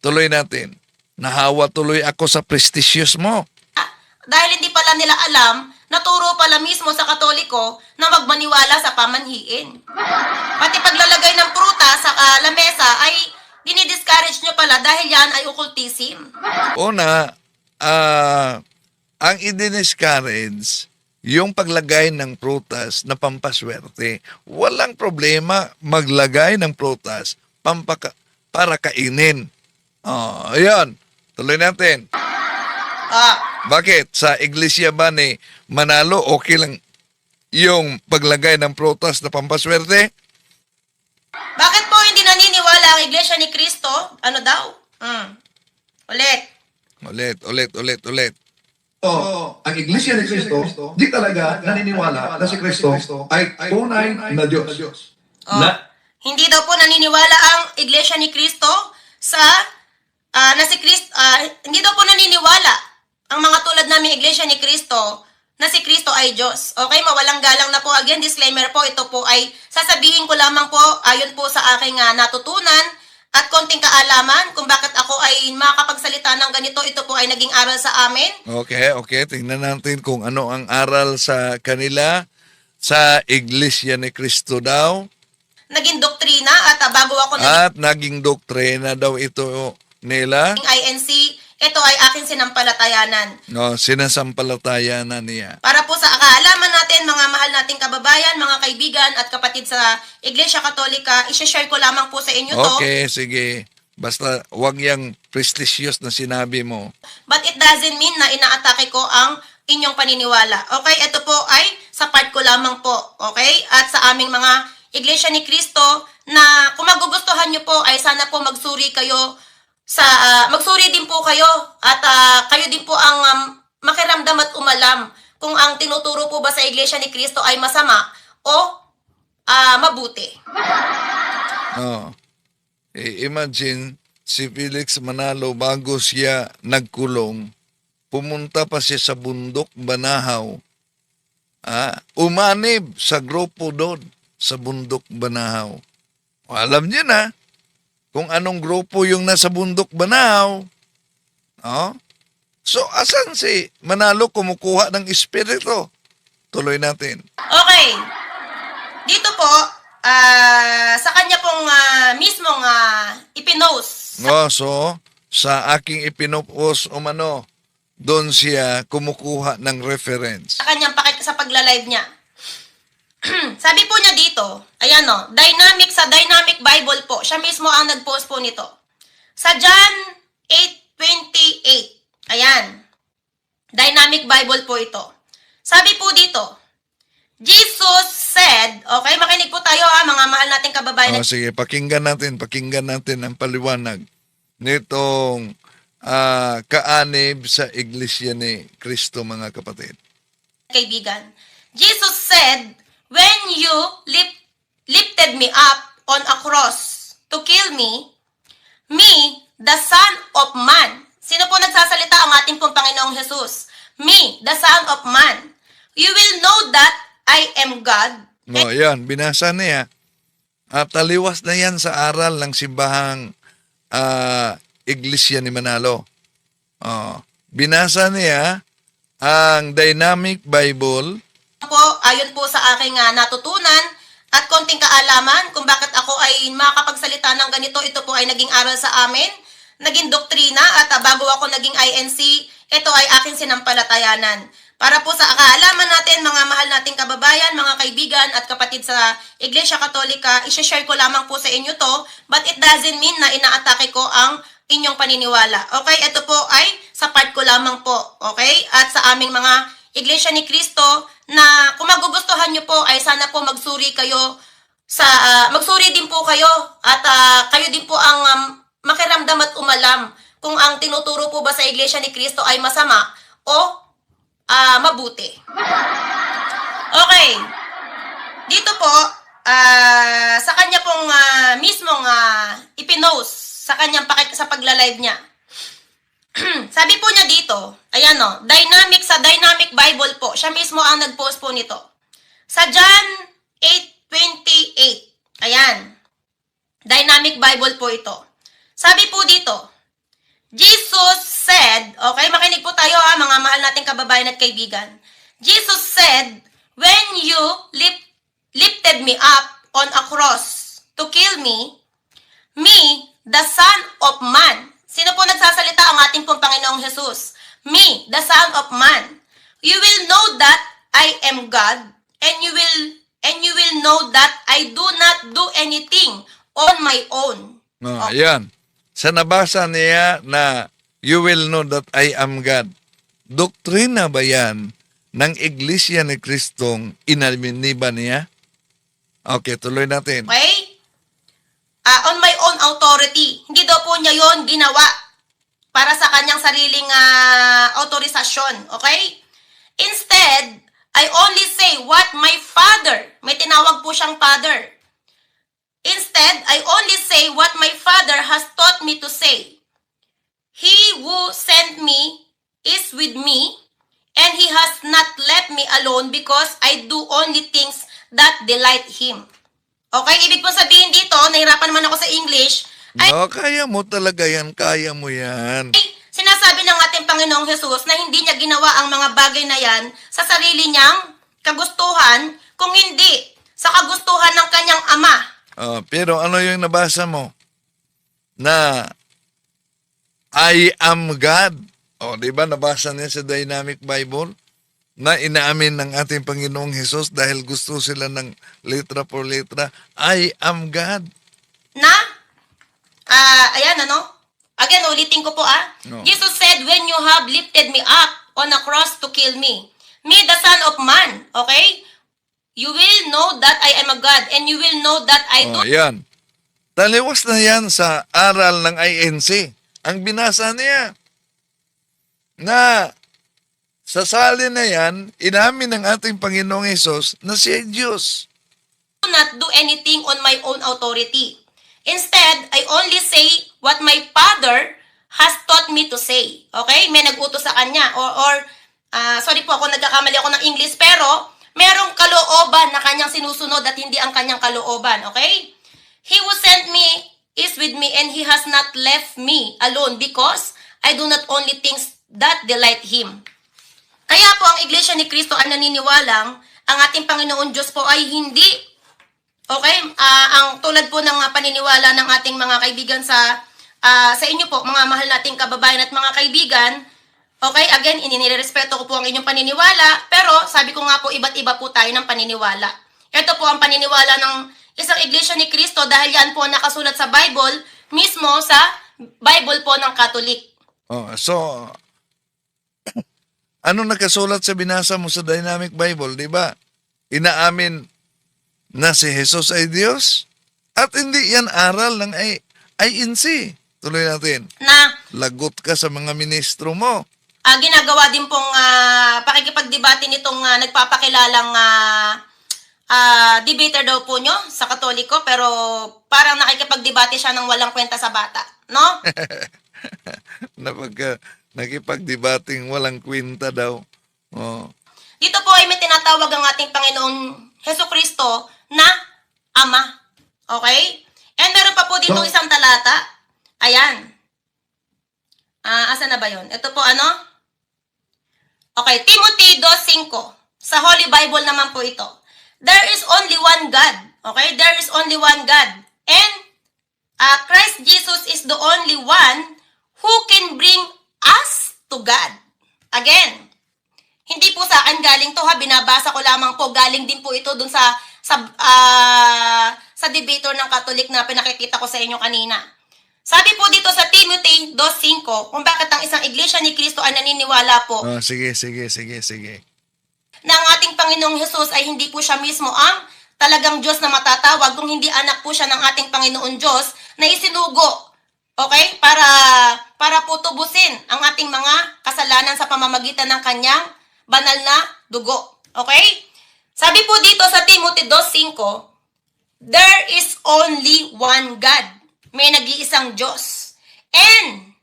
Tuloy natin. Nahawa tuloy ako sa prestigious mo. Dahil hindi pala nila alam, naturo pala mismo sa Katoliko na magmaniwala sa pamanhiin. Pati paglalagay ng prutas sa lamesa ay dinidiscourage nyo pala dahil yan ay occultism. Una, ang i-discourage, yung paglagay ng prutas na pampaswerte. Walang problema maglagay ng prutas para kainin. Oh, ayun. Tuloy natin. Bakit? Sa iglesia ba ni Manalo, okay lang yung paglagay ng prutas na pampaswerte? Bakit po hindi naniniwala ang Iglesia ni Cristo? Ano daw? Ulit. Ulit. So, ang Iglesia ni Cristo, di talaga naniniwala na si Cristo ay tunay na Diyos. Hindi daw po naniniwala ang Iglesia ni Cristo sa na si Cristo, hindi daw po naniniwala ang mga tulad namin Iglesia ni Cristo na si Cristo ay Diyos. Okay, mawalang galang na po. Again, disclaimer po, ito po ay sasabihin ko lamang po ayon po sa aking natutunan at konting kaalaman kung bakit ako ay makakapagsalita ng ganito. Ito po ay naging aral sa amin. Okay. Tingnan natin kung ano ang aral sa kanila sa Iglesia ni Cristo daw. Naging doktrina at bago ako At naging doktrina daw ito nila. naging INC, ito ay aking sinampalatayanan. No, sinasampalatayanan niya. Para po sa kaalaman natin, mga mahal nating kababayan, mga kaibigan at kapatid sa Iglesia Katolika, isi-share ko lamang po sa inyo to. Okay, sige. Basta wag yang prestigious na sinabi mo. But it doesn't mean na inaatake ko ang inyong paniniwala. Okay, ito po ay sa part ko lamang po. Okay? At sa aming mga Iglesia ni Cristo na kung magugustuhan nyo po ay sana po magsuri kayo magsuri din po kayo at kayo din po ang makiramdam at umalam kung ang tinuturo po ba sa Iglesia ni Cristo ay masama o mabuti. Imagine si Felix Manalo bago siya nagkulong, pumunta pa siya sa bundok Banahaw. Umanib sa grupo doon sa bundok Banahaw. Alam niyo na kung anong grupo yung nasa bundok Banahaw. So, asan si Manalo kumukuha ng espiritu? Tuloy natin. Okay. Dito po, sa kanya pong mismong ipinost. So, sa aking ipinopos doon siya kumukuha ng reference. Sa kanyang sa pagla-live niya. Sabi po niya dito, ayan sa Dynamic Bible po, siya mismo ang nag-post po nito. Sa John 8:28, ayan, Dynamic Bible po ito. Sabi po dito, Jesus said, okay, makinig po tayo mga mahal nating kababayan. Sige, pakinggan natin ang paliwanag nitong kaanib sa Iglesia ni Cristo, mga kapatid. Kaibigan, Jesus said, when you lifted me up on a cross to kill me, the Son of Man. Sino po nagsasalita? Ang ating pong Panginoong Jesus. Me, the Son of Man. You will know that I am God. Yan, binasa niya. Taliwas na yan sa aral ng simbahang Iglesia ni Manalo. Binasa niya ang Dynamic Bible Po, ayon po sa aking natutunan at konting kaalaman kung bakit ako ay makakapagsalita ng ganito, ito po ay naging aral sa amin, naging doktrina at bago ako naging INC, ito ay aking sinampalatayanan. Para po sa kaalaman natin, mga mahal nating kababayan, mga kaibigan at kapatid sa Iglesia Katolika, isi-share ko lamang po sa inyo to, but it doesn't mean na inaatake ko ang inyong paniniwala. Okay, ito po ay sa part ko lamang po. Okay, at sa aming mga Iglesia ni Cristo na kung magugustuhan nyo po ay sana po magsuri kayo magsuri din po kayo at kayo din po ang makiramdam at umalam kung ang tinuturo po ba sa Iglesia ni Cristo ay masama o mabuti. Okay. Dito po sa kanya pong mismong ipinost sa kanyang sa pagla-live niya. Sabi po niya dito, ayan sa Dynamic Bible po, siya mismo ang nag-post po nito. Sa John 8:28, ayan, Dynamic Bible po ito. Sabi po dito, Jesus said, okay, makinig po tayo mga mahal nating kababayan at kaibigan. Jesus said, when you lifted me up on a cross to kill me, Me, the Son of Man. Sino po nagsasalita? Ang ating pong Panginoong Jesus. Me, the Son of Man. You will know that I am God, and you will know that I do not do anything on my own. Ayan. Sa nabasa niya na you will know that I am God. Doktrina ba yan ng Iglesia ni Kristong inalminiba niya? Okay, tuloy natin. Okay? On my own authority. Hindi daw po niya yon ginawa para sa kanyang sariling autorisasyon. Okay? Instead, I only say what my Father, may tinawag po siyang Father. Instead, I only say what my Father has taught me to say. He who sent me is with me, and he has not left me alone because I do only things that delight him. Okay, ibig po sabihin dito, nahirapan naman ako sa English, ay No, kaya mo talaga yan. Kaya mo yan. sinasabi ng ating Panginoong Jesus na hindi niya ginawa ang mga bagay na yan sa sarili niyang kagustuhan, kung hindi sa kagustuhan ng kanyang ama. Pero ano yung nabasa mo? Na I am God. Di ba nabasa niya sa Dynamic Bible? Na inaamin ng ating Panginoong Jesus dahil gusto sila ng letra por letra. I am God. Na, ayan ano, again, ulitin ko po No. Jesus said, when you have lifted me up on a cross to kill me, the Son of Man, okay? You will know that I am a God, and you will know that I do. Yan. Taliwas na yan sa aral ng INC. Ang binasa niya na sa salin na yan, inamin ng ating Panginoong Hesus na siya ay Diyos. Do not do anything on my own authority. Instead, I only say what my Father has taught me to say. Okay? May nag-utos sa kanya. Sorry po ako, nagkakamali ako ng English, pero merong kalooban na kanyang sinusunod at hindi ang kanyang kalooban. Okay? He who sent me is with me, and he has not left me alone because I do not only things that delight him. Kaya po ang Iglesia ni Cristo ay naniniwalang ang ating Panginoon Diyos po ay hindi, okay, ang tulad po ng paniniwala ng ating mga kaibigan sa inyo po, mga mahal nating kababayan at mga kaibigan, okay, again, inirespeto ko po ang inyong paniniwala, pero sabi ko nga po, iba't iba po tayo ng paniniwala. Ito po ang paniniwala ng isang Iglesia ni Cristo dahil yan po nakasulat sa Bible, mismo sa Bible po ng Catholic. So, ano nakasulat sa binasa mo sa Dynamic Bible, di ba? Inaamin na si Jesus ay Diyos at hindi yan aral ng INC. Tuloy natin. Na Lagot ka sa mga ministro mo. ginagawa din pong pakikipagdebate nitong nagpapakilalang debater daw po nyo sa Katoliko, pero parang nakikipagdebate siya ng walang kwenta sa bata, no? Nakipagdebating walang kwenta daw. Dito po ay may tinatawag ang ating Panginoong Hesukristo na Ama. Okay? And meron pa po dito isang talata. Ayan. Asa na ba yun? Ito po ano? Okay, Timothy 2:5. Sa Holy Bible naman po ito. There is only one God. Okay? There is only one God. And Christ Jesus is the only one who can bring us to God. Again, hindi po sa akin galing to ha, binabasa ko lamang po, galing din po ito dun sa debater ng Catholic na pinakikita ko sa inyo kanina. Sabi po dito sa Timothy 2:5, kung bakit ang isang Iglesia ni Cristo ay naniniwala po Sige. na ang ating Panginoong Jesus ay hindi po siya mismo ang talagang Diyos na matatawag, kung hindi anak po siya ng ating Panginoon Diyos na isinugo. Okay? Para po tubusin ang ating mga kasalanan sa pamamagitan ng kanyang banal na dugo. Okay? Sabi po dito sa Timothy 2:5, there is only one God. May nag-iisang Diyos. And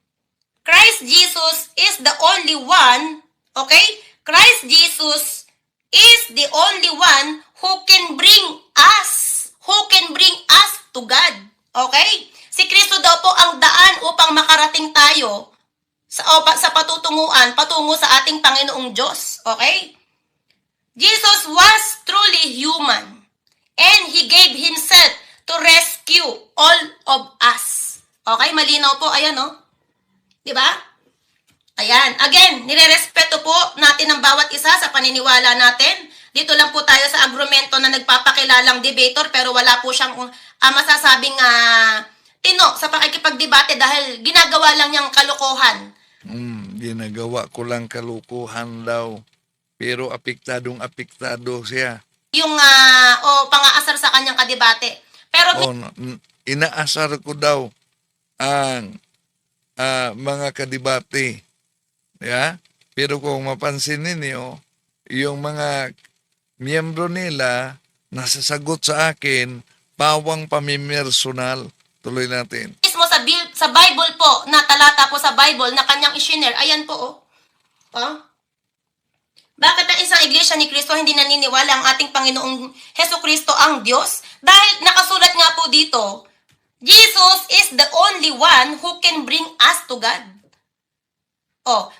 Christ Jesus is the only one, okay? Christ Jesus is the only one who can bring us to God. Okay? Si Kristo daw po ang daan upang makarating tayo sa patutunguan, patungo sa ating Panginoong Diyos. Okay? Jesus was truly human, and He gave Himself to rescue all of us. Okay, malinaw po. Ayan, no? Di ba? Ayan. Again, nirerespeto po natin ang bawat isa sa paniniwala natin. Dito lang po tayo sa agrumento na nagpapakilalang debater pero wala po siyang masasabing tino sa pakikipagdebate dahil ginagawa lang niyang kalokohan. Ginagawa ko lang kalukuhan daw. Pero apektado siya. Yung pang-aasar sa kanyang kadebate. Pero Inaasar ko daw ang mga kadebate. Yeah? Pero kung mapansin ninyo, yung mga miyembro nila nasasagot sa akin, pawang pamimersonal. Tuloy natin. mismo sa Bible po, na talata po sa Bible na kanyang i-share, ayan po, Bakit ang isang iglesia ni Kristo hindi naniniwala ang ating Panginoong Heso Kristo ang Diyos? Dahil nakasulat nga po dito, Jesus is the only one who can bring us to God.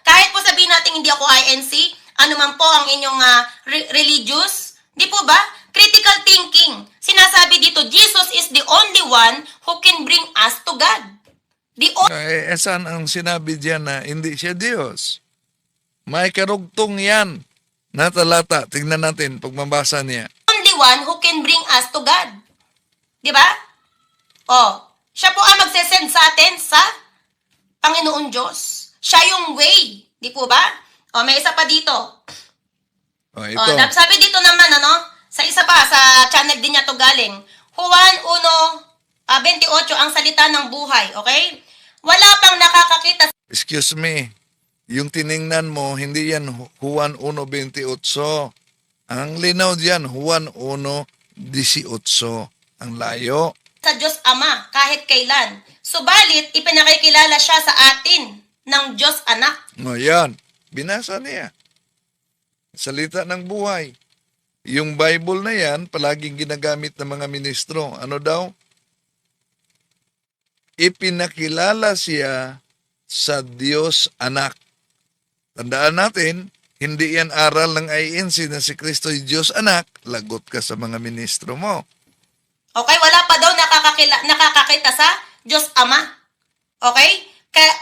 Kahit po sabihin natin hindi ako INC, ano man po ang inyong religious, di po ba? Critical thinking. Sinasabi dito, Jesus is the only one who can bring us to God. Saan ang sinabi diyan na hindi siya Diyos? May karugtong yan na talata. Tingnan natin pag mabasa niya. Only one who can bring us to God. Di ba? Siya po ang magsesend sa atin sa Panginoon Diyos. Siya yung way. Di po ba? May isa pa dito. Ito. Sabi dito naman, sa isa pa, sa channel din niya to galing. Juan 1:28 ang salita ng buhay. Okay? Wala pang nakakakita. Excuse me. Yung tiningnan mo, hindi yan Juan 1:28. Ang linaw diyan, Juan 1:18. Ang layo. Sa Diyos Ama kahit kailan. Subalit, ipinakikilala siya sa atin ng Diyos Anak. Yan. Binasa niya. Salita ng buhay. Yung Bible na yan, palaging ginagamit ng mga ministro. Ano daw? Ipinakilala siya sa Diyos Anak. Tandaan natin, hindi yan aral ng INC na si Kristo ay Diyos Anak. Lagot ka sa mga ministro mo. Okay, wala pa daw nakakakita sa Diyos Ama. Okay?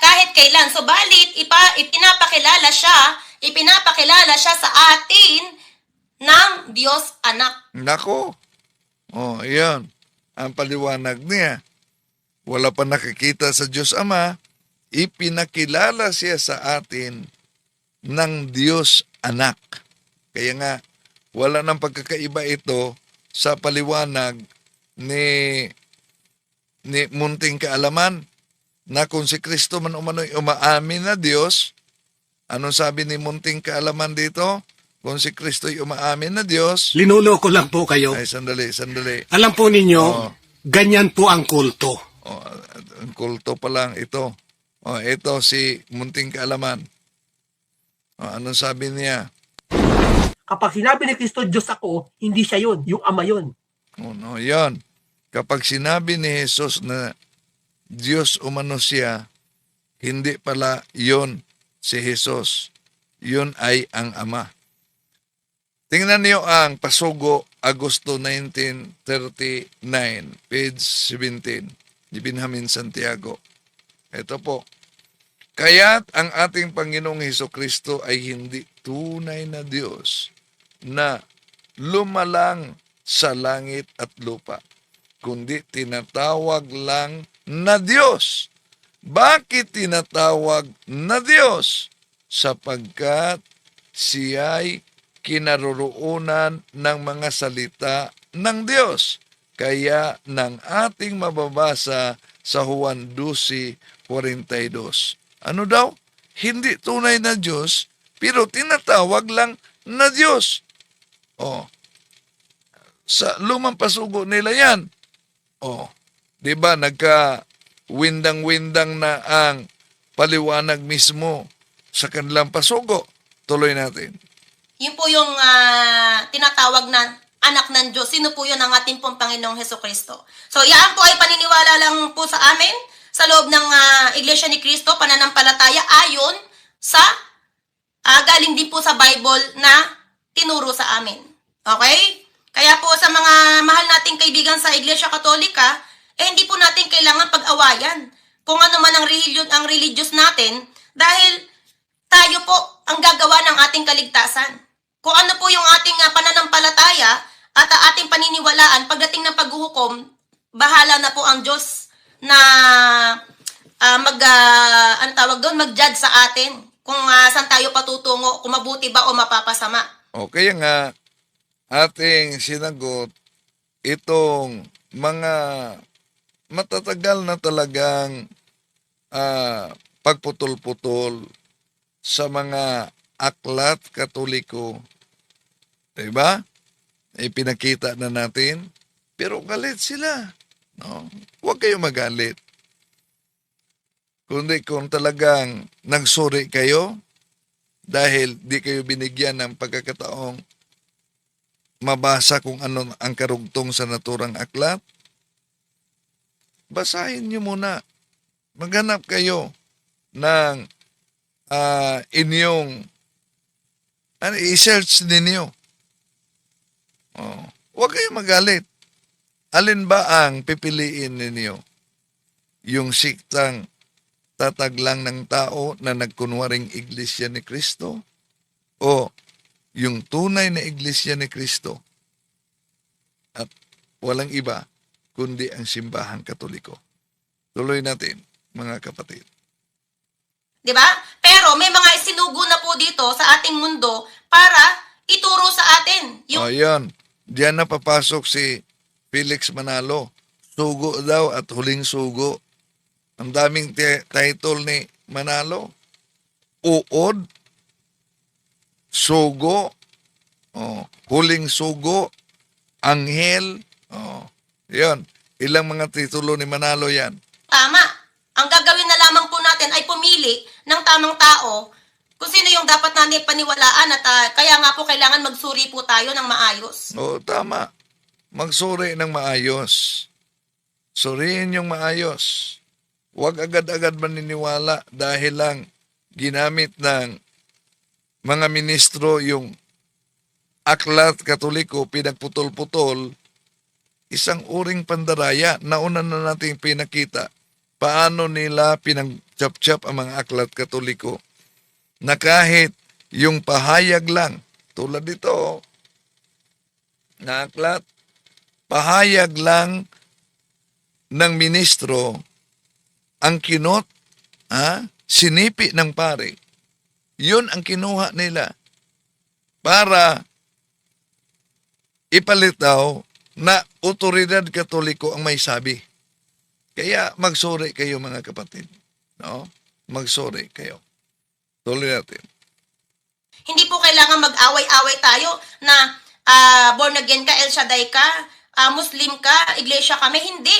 Kahit kailan. Subalit, ipinapakilala siya sa atin ng Diyos Anak. Nako. Yan. Ang paliwanag niya. Wala pa nakikita sa Diyos Ama, ipinakilala siya sa atin ng Diyos Anak. Kaya nga, wala nang pagkakaiba ito sa paliwanag ni Munting Kaalaman na kung si Kristo man umano'y umaamin na Diyos, anong sabi ni Munting Kaalaman dito? Kung si Kristo'y umaamin na Diyos, Linuloko lang po kayo. ay sandali. Alam po ninyo, ganyan po ang kulto. Ang kulto pa lang ito. Ito si Munting Kaalaman. Anong sabi niya? Kapag sinabi ni Kristo, Diyos ako, hindi siya yun, yung Ama yun. Yan. Kapag sinabi ni Jesus na Diyos umano siya, hindi pala yon si Jesus. Yun ay ang Ama. Tingnan niyo ang Pasugo, Agosto 1939, page 17, ni Benjamin Santiago. Ito po. Kaya't ang ating Panginoong Hesukristo ay hindi tunay na Diyos na lumalang sa langit at lupa, kundi tinatawag lang na Diyos. Bakit tinatawag na Diyos? Sapagkat siya'y kinaroroonan ng mga salita ng Diyos. Kaya ng ating mababasa sa Juan 12:42. Ano daw? Hindi tunay na Diyos, pero tinatawag lang na Diyos. Sa lumang pasugo nila yan. Di ba nagka-windang-windang na ang paliwanag mismo sa kanilang pasugo. Tuloy natin. Yun po yung tinatawag na anak ng Diyos. Sino po yun ang ating pong Panginoong Hesukristo? So, yan po ay paniniwala lang po sa amin sa loob ng Iglesia ni Cristo, pananampalataya ayon sa galing din po sa Bible na tinuro sa amin. Okay? Kaya po sa mga mahal nating kaibigan sa Iglesia Katolika, hindi po natin kailangan pag-awayan. kung ano man ang religious natin dahil tayo po ang gagawa ng ating kaligtasan. Kung ano po yung ating pananampalataya at ating paniniwalaan pagdating ng paghuhukom, bahala na po ang Diyos na mag-judge sa atin kung saan tayo patutungo, kung mabuti ba o mapapasama. O kaya nga, ating sinagot itong mga matatagal na talagang pagputol-putol sa mga aklat katoliko. Diba? Ipinakita na natin. Pero galit sila. No? Huwag kayo magalit. Kundi kung talagang nagsuri kayo dahil di kayo binigyan ng pagkakataong mabasa kung ano ang karugtong sa naturang aklat, basahin nyo muna. Maghanap kayo ng inyong i-search ninyo. Huwag kayo magalit. Alin ba ang pipiliin ninyo? Yung siktang tataglang ng tao na nagkunwaring iglesia ni Kristo? O yung tunay na iglesia ni Kristo? At walang iba kundi ang simbahang katoliko. Tuloy natin, mga kapatid. 'Di ba? Pero may mga isinugo na po dito sa ating mundo para ituro sa atin. O yun, diyan na papasok si Felix Manalo. Sugo daw at huling sugo. Ang daming title ni Manalo. Uod, sugo, huling sugo, anghel. Yun, ilang mga titulo ni Manalo yan. Tama. Ang gagawin na lamang po natin ay pumili ng tamang tao kung sino yung dapat natin paniwalaan at kaya nga po kailangan magsuri po tayo ng maayos. Oo, tama. Magsuri ng maayos. Suriin yung maayos. Huwag agad-agad maniniwala dahil lang ginamit ng mga ministro yung aklat katoliko, pinagputol-putol, isang uring pandaraya. Nauna na natin pinakita paano nila pinag-chap-chap ang mga aklat katoliko na kahit yung pahayag lang, tulad dito, na aklat, pahayag lang ng ministro ang kinot, sinipi ng pare. Yun ang kinuha nila para ipalitaw na otoridad katoliko ang may sabi. Kaya magsuri kayo mga kapatid. No? Magsuri kayo. Tuloy natin. Hindi po kailangan mag-away-away tayo na born again ka, El Shaddai ka, Muslim ka, iglesia kami. Hindi.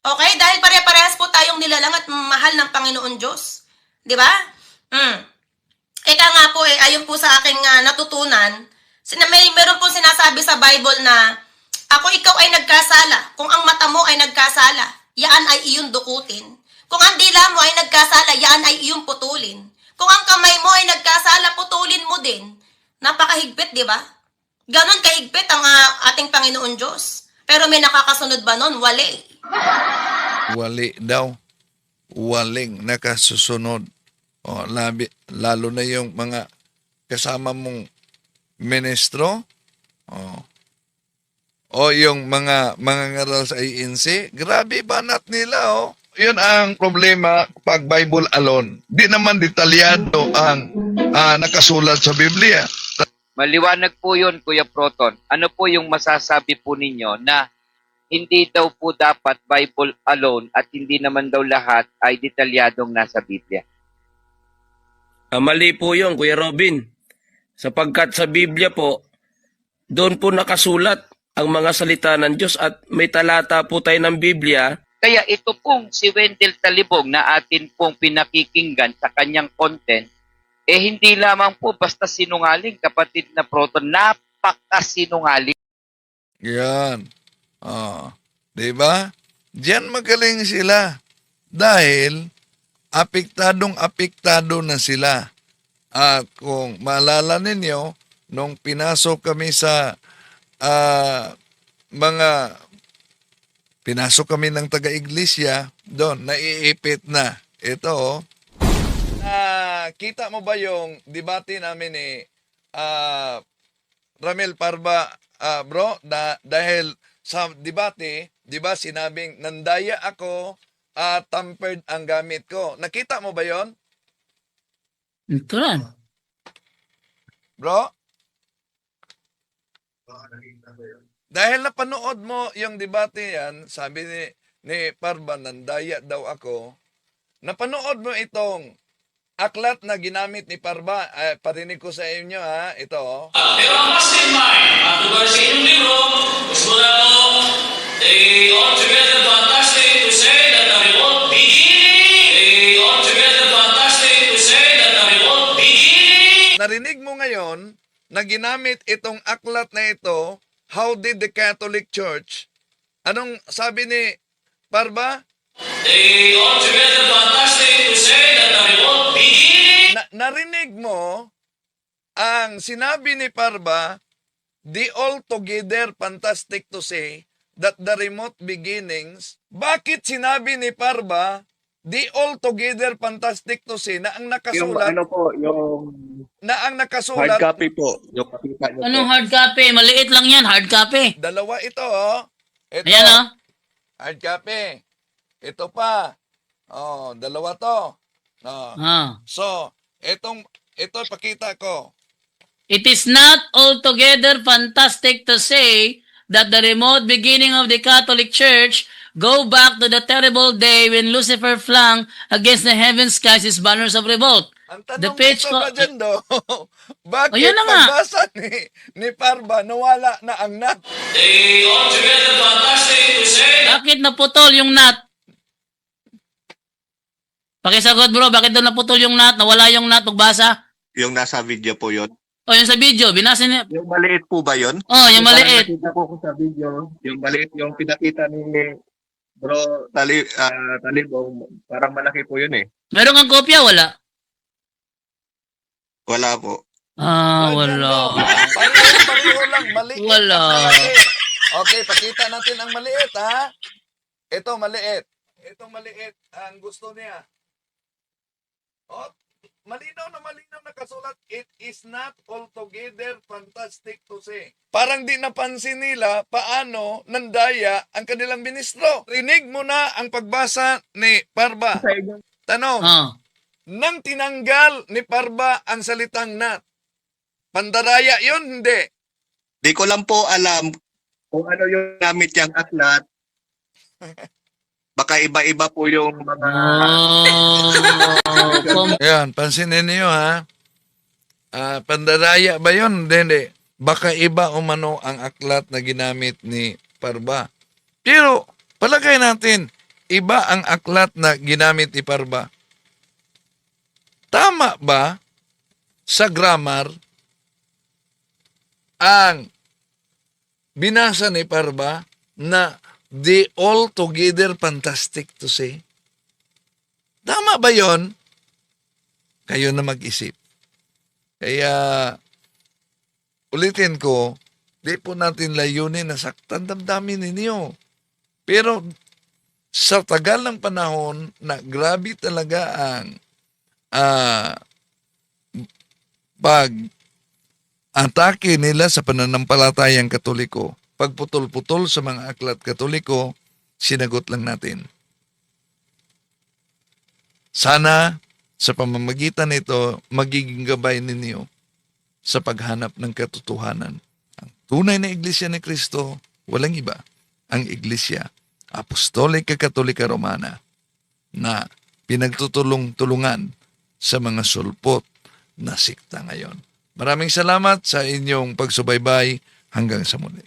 Okay? Dahil pare-parehas po tayong nilalang at mahal ng Panginoon Diyos. Di ba? Eka nga po ayon po sa aking natutunan, meron po sinasabi sa Bible na ikaw ay nagkasala. Kung ang mata mo ay nagkasala, yaan ay iyong dukutin. Kung ang dila mo ay nagkasala, yaan ay iyong putulin. Kung ang kamay mo ay nagkasala, putulin mo din. Napakahigpit, di ba? Ganon kahigpit ang ating Panginoon Diyos. Pero may nakakasunod ba nun? Wali. Wali daw. Waling nakasusunod. Lalo na yung mga kasama mong ministro. O yung mga ngaral sa ANC. Grabe banat nila. Yun ang problema pag Bible alone. Di naman detalyado ang nakasulat sa Biblia. Maliwanag po yun, Kuya Proton. Ano po yung masasabi po ninyo na hindi daw po dapat Bible alone at hindi naman daw lahat ay detalyadong nasa Biblia? Mali po yun, Kuya Robin. Sapagkat sa Biblia po, doon po nakasulat ang mga salita ng Diyos at may talata po tayo ng Biblia. Kaya ito pong si Wendell Talibong na atin pong pinakikinggan sa kanyang content, hindi lamang po basta sinungaling, kapatid na Proton, napakasinungaling. Yan. Diba? Diyan magaling sila. Dahil apektadong-apektado na sila. At kung maalala ninyo, nung pinasok kami sa mga pinasok kami ng taga-iglesia, doon, naiipit na. Ito, oh. Kita mo ba yung debate namin ni Ramel Parba, bro? Dahil sa debate, di ba sinabing, nandaya ako at tampered ang gamit ko. Nakita mo ba yon, Ito lang. bro? Dahil napanood mo yung debate yan, sabi ni Parba, nandaya daw ako. Napanood mo itong aklat na ginamit ni Parba. Parinig ko sa inyo, ha. Ito, oh. Pero ang mastermind, matulad sa inyong libro, gusto na po, they altogether fantastic to say that the remote beginning, they altogether fantastic to say that the remote beginning. Narinig mo ngayon na ginamit itong aklat na ito, how did the Catholic Church, anong sabi ni Parba? They altogether fantastic to say that the remote beginning. Narinig mo ang sinabi ni Parba, the altogether fantastic to say that the remote beginnings. Bakit sinabi ni Parba, the altogether fantastic to say na ang nakasulat, na ang nakasulat, Hard copy po. Yung pakita niyo Anong po. hard copy? Maliit lang yan, hard copy. dalawa ito, oh. Ito, Ayan oh. hard copy. Ito pa. Oh, dalawa to. Oh. Ah. So, ito pakita ko. It is not altogether fantastic to say that the remote beginning of the Catholic Church go back to the terrible day when Lucifer flung against the heaven skies his banners of revolt. Ang The tanong page dito ko- ba dyan, do? Bakit Ayun na nga. pagbasa ni Parba, nawala na ang nat? They altogether fantastic to say that Bakit naputol yung nut? Pakisagot bro, bakit doon naputol yung nut? Nawala yung nut pagbasa? Yung nasa video po yon. O yung sa video, binasa niya. Yung maliit po ba yon? Oh, yung maliit. Nakita ko sa video, yung maliit yung pinakita ni Bro Talibong, parang malaki po yun eh. Meron kang kopya, wala? Wala po. Ah, wala. Pareho lang, maliit. Wala. at malaki. Okay, pakita natin ang maliit, ha? Ito, maliit. Ito, maliit. Ang gusto niya. Oh, malinaw na nakasulat, it is not altogether fantastic to say. Parang di napansin nila paano nandaya ang kanilang ministro. Rinig mo na ang pagbasa ni Parba. Tanong, Ah. nang tinanggal ni Parba ang salitang nat, pandaraya yun, hindi. Di ko lang po alam kung ano yung gamit yung aklat. Baka iba-iba po yung mga... Ayan, pansinin niyo, ha. Pandaraya ba yun? Hindi. Baka iba umano ang aklat na ginamit ni Parba. Pero, palagay natin, iba ang aklat na ginamit ni Parba. Tama ba sa grammar ang binasa ni Parba na the altogether fantastic to say? Tama ba yon? Kayo na mag-isip. Kaya, ulitin ko, di po natin layunin na saktan damdamin ninyo. Pero, sa tagal ng panahon na grabe talaga ang pag-atake nila sa pananampalatayang Katoliko, pagputol-putol sa mga aklat Katoliko, sinagot lang natin. Sana sa pamamagitan nito, magiging gabay ninyo sa paghanap ng katotohanan. Ang tunay na Iglesia ni Kristo, walang iba, ang Iglesia Apostolika Katolika Romana na pinagtutulong-tulungan sa mga sulpot na sikta ngayon. Maraming salamat sa inyong pagsubaybay hanggang sa muli.